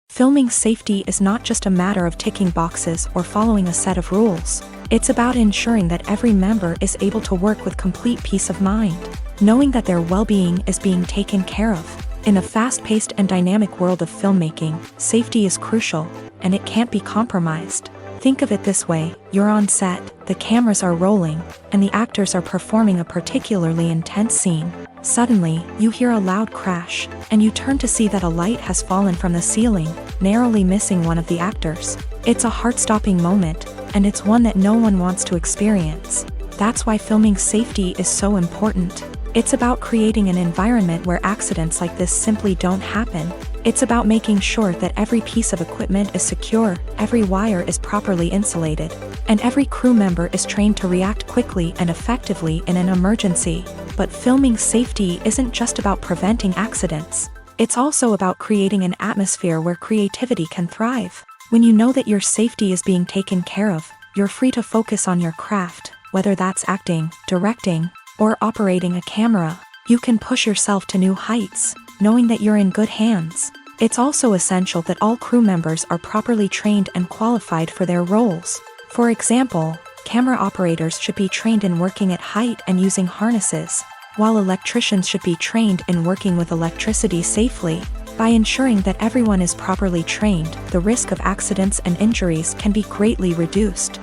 Filming safety is not just a matter of ticking boxes or following a set of rules. It's about ensuring that every member is able to work with complete peace of mind, knowing that their well-being is being taken care of. In the fast-paced and dynamic world of filmmaking, safety is crucial, and it can't be compromised. Think of it this way: you're on set, the cameras are rolling, and the actors are performing a particularly intense scene. Suddenly, you hear a loud crash, and you turn to see that a light has fallen from the ceiling, narrowly missing one of the actors. It's a heart-stopping moment, and it's one that no one wants to experience. That's why filming safety is so important. It's about creating an environment where accidents like this simply don't happen. It's about making sure that every piece of equipment is secure, every wire is properly insulated, and every crew member is trained to react quickly and effectively in an emergency. But filming safety isn't just about preventing accidents. It's also about creating an atmosphere where creativity can thrive. When you know that your safety is being taken care of, you're free to focus on your craft, whether that's acting, directing, or operating a camera. You can push yourself to new heights, knowing that you're in good hands. It's also essential that all crew members are properly trained and qualified for their roles. For example, camera operators should be trained in working at height and using harnesses, while electricians should be trained in working with electricity safely. By ensuring that everyone is properly trained, the risk of accidents and injuries can be greatly reduced.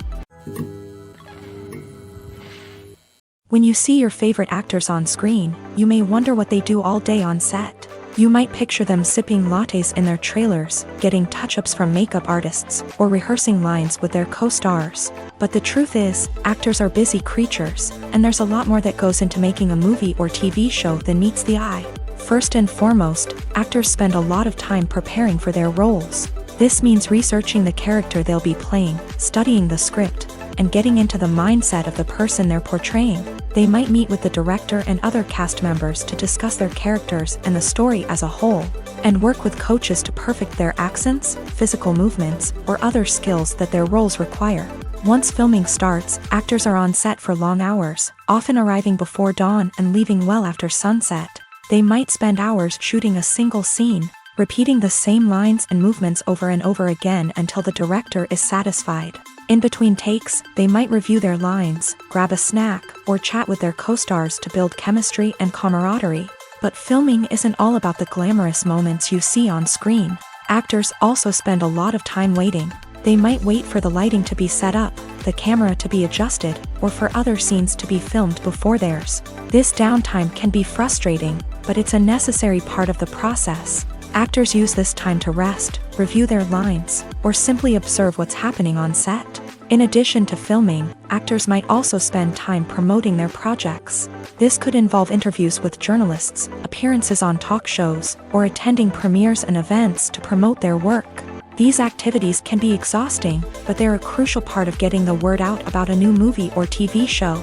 When you see your favorite actors on screen, you may wonder what they do all day on set. You might picture them sipping lattes in their trailers, getting touch-ups from makeup artists, or rehearsing lines with their co-stars. But the truth is, actors are busy creatures, and there's a lot more that goes into making a movie or TV show than meets the eye. First and foremost, actors spend a lot of time preparing for their roles. This means researching the character they'll be playing, studying the script, and getting into the mindset of the person they're portraying. They might meet with the director and other cast members to discuss their characters and the story as a whole, and work with coaches to perfect their accents, physical movements, or other skills that their roles require. Once filming starts, actors are on set for long hours, often arriving before dawn and leaving well after sunset. They might spend hours shooting a single scene, repeating the same lines and movements over and over again until the director is satisfied. In between takes, they might review their lines, grab a snack, or chat with their co-stars to build chemistry and camaraderie. But filming isn't all about the glamorous moments you see on screen. Actors also spend a lot of time waiting. They might wait for the lighting to be set up, the camera to be adjusted, or for other scenes to be filmed before theirs. This downtime can be frustrating, but it's a necessary part of the process. Actors use this time to rest, review their lines, or simply observe what's happening on set. In addition to filming, actors might also spend time promoting their projects. This could involve interviews with journalists, appearances on talk shows, or attending premieres and events to promote their work. These activities can be exhausting, but they're a crucial part of getting the word out about a new movie or TV show.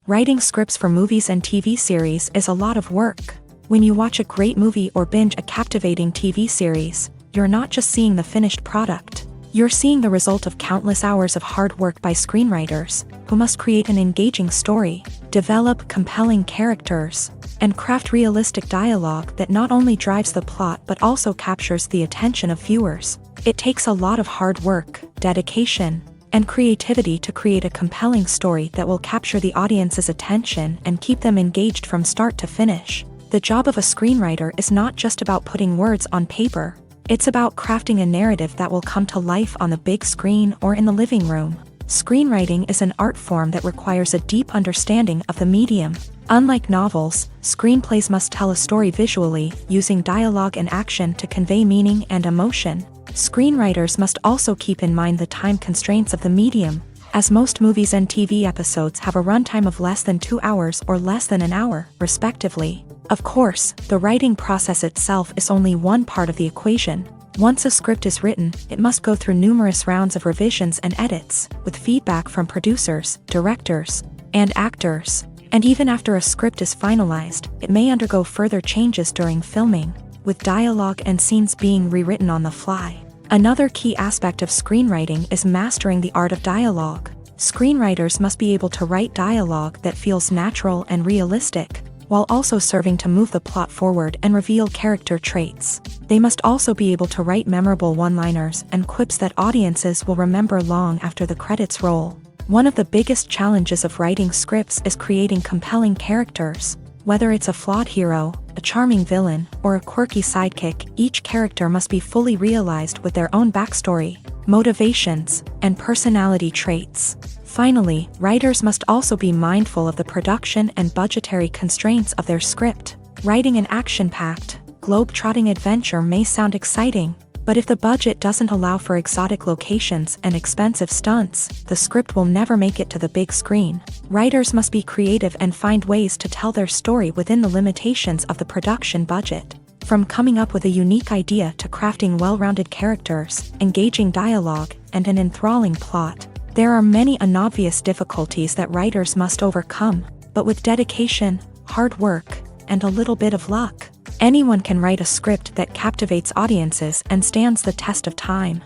Writing scripts for movies and TV series is a lot of work. When you watch a great movie or binge a captivating TV series, you're not just seeing the finished product. You're seeing the result of countless hours of hard work by screenwriters, who must create an engaging story, develop compelling characters, and craft realistic dialogue that not only drives the plot but also captures the attention of viewers. It takes a lot of hard work, dedication, and creativity to create a compelling story that will capture the audience's attention and keep them engaged from start to finish. The job of a screenwriter is not just about putting words on paper. It's about crafting a narrative that will come to life on the big screen or in the living room. Screenwriting is an art form that requires a deep understanding of the medium. Unlike novels, screenplays must tell a story visually, using dialogue and action to convey meaning and emotion. Screenwriters must also keep in mind the time constraints of the medium, as most movies and TV episodes have a runtime of less than 2 hours or less than an hour, respectively. Of course, the writing process itself is only one part of the equation. Once a script is written, it must go through numerous rounds of revisions and edits, with feedback from producers, directors, and actors. And even after a script is finalized, it may undergo further changes during filming, with dialogue and scenes being rewritten on the fly. Another key aspect of screenwriting is mastering the art of dialogue. Screenwriters must be able to write dialogue that feels natural and realistic, while also serving to move the plot forward and reveal character traits. They must also be able to write memorable one-liners and quips that audiences will remember long after the credits roll. One of the biggest challenges of writing scripts is creating compelling characters. Whether it's a flawed hero, a charming villain, or a quirky sidekick, each character must be fully realized with their own backstory, motivations, and personality traits. Finally, writers must also be mindful of the production and budgetary constraints of their script. Writing an action-packed, globe-trotting adventure may sound exciting, but if the budget doesn't allow for exotic locations and expensive stunts, the script will never make it to the big screen. Writers must be creative and find ways to tell their story within the limitations of the production budget. From coming up with a unique idea to crafting well-rounded characters, engaging dialogue, and an enthralling plot, there are many unobvious difficulties that writers must overcome, but with dedication, hard work, and a little bit of luck, anyone can write a script that captivates audiences and stands the test of time.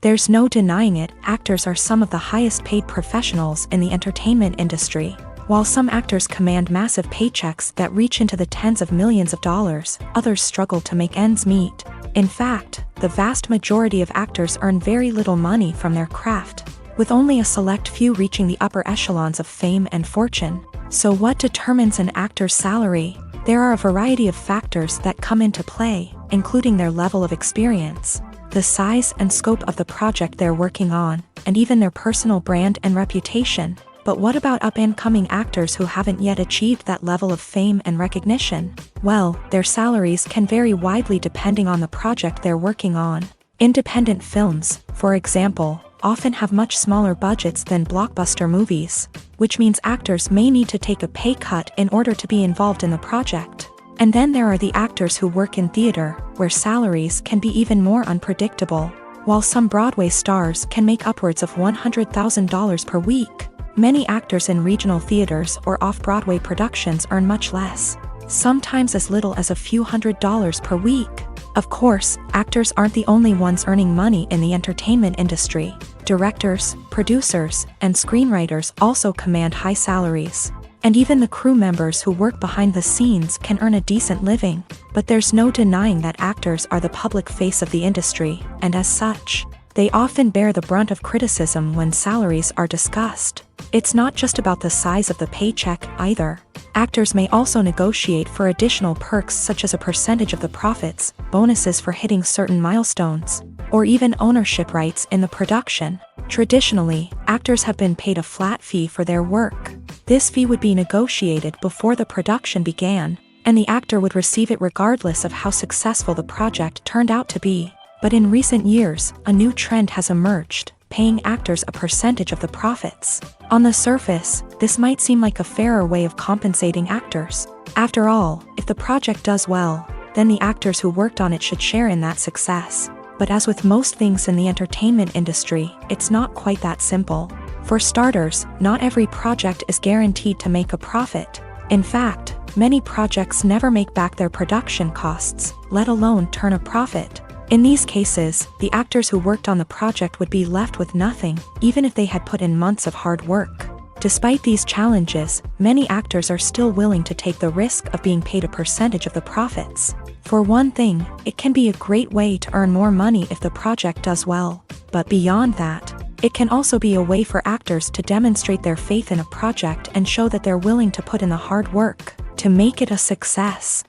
There's no denying it, actors are some of the highest paid professionals in the entertainment industry. While some actors command massive paychecks that reach into the tens of millions of dollars, others struggle to make ends meet. In fact, the vast majority of actors earn very little money from their craft, with only a select few reaching the upper echelons of fame and fortune. So what determines an actor's salary? There are a variety of factors that come into play, including their level of experience, the size and scope of the project they're working on, and even their personal brand and reputation. But what about up-and-coming actors who haven't yet achieved that level of fame and recognition? Well, their salaries can vary widely depending on the project they're working on. Independent films, for example, often have much smaller budgets than blockbuster movies, which means actors may need to take a pay cut in order to be involved in the project. And then there are the actors who work in theater, where salaries can be even more unpredictable. While some Broadway stars can make upwards of $100,000 per week, many actors in regional theaters or off-Broadway productions earn much less, sometimes as little as a few $100s per week. Of course, actors aren't the only ones earning money in the entertainment industry. Directors, producers, and screenwriters also command high salaries. And even the crew members who work behind the scenes can earn a decent living. But there's no denying that actors are the public face of the industry, and as such, they often bear the brunt of criticism when salaries are discussed. It's not just about the size of the paycheck either. Actors may also negotiate for additional perks such as a percentage of the profits, bonuses for hitting certain milestones, or even ownership rights in the production. Traditionally, actors have been paid a flat fee for their work. This fee would be negotiated before the production began, and the actor would receive it regardless of how successful the project turned out to be. But in recent years, a new trend has emerged, paying actors a percentage of the profits. On the surface, this might seem like a fairer way of compensating actors. After all, if the project does well, then the actors who worked on it should share in that success. But as with most things in the entertainment industry, it's not quite that simple. For starters, not every project is guaranteed to make a profit. In fact, many projects never make back their production costs, let alone turn a profit. In these cases, the actors who worked on the project would be left with nothing, even if they had put in months of hard work. Despite these challenges, many actors are still willing to take the risk of being paid a percentage of the profits. For one thing, it can be a great way to earn more money if the project does well. But beyond that, it can also be a way for actors to demonstrate their faith in a project and show that they're willing to put in the hard work to make it a success.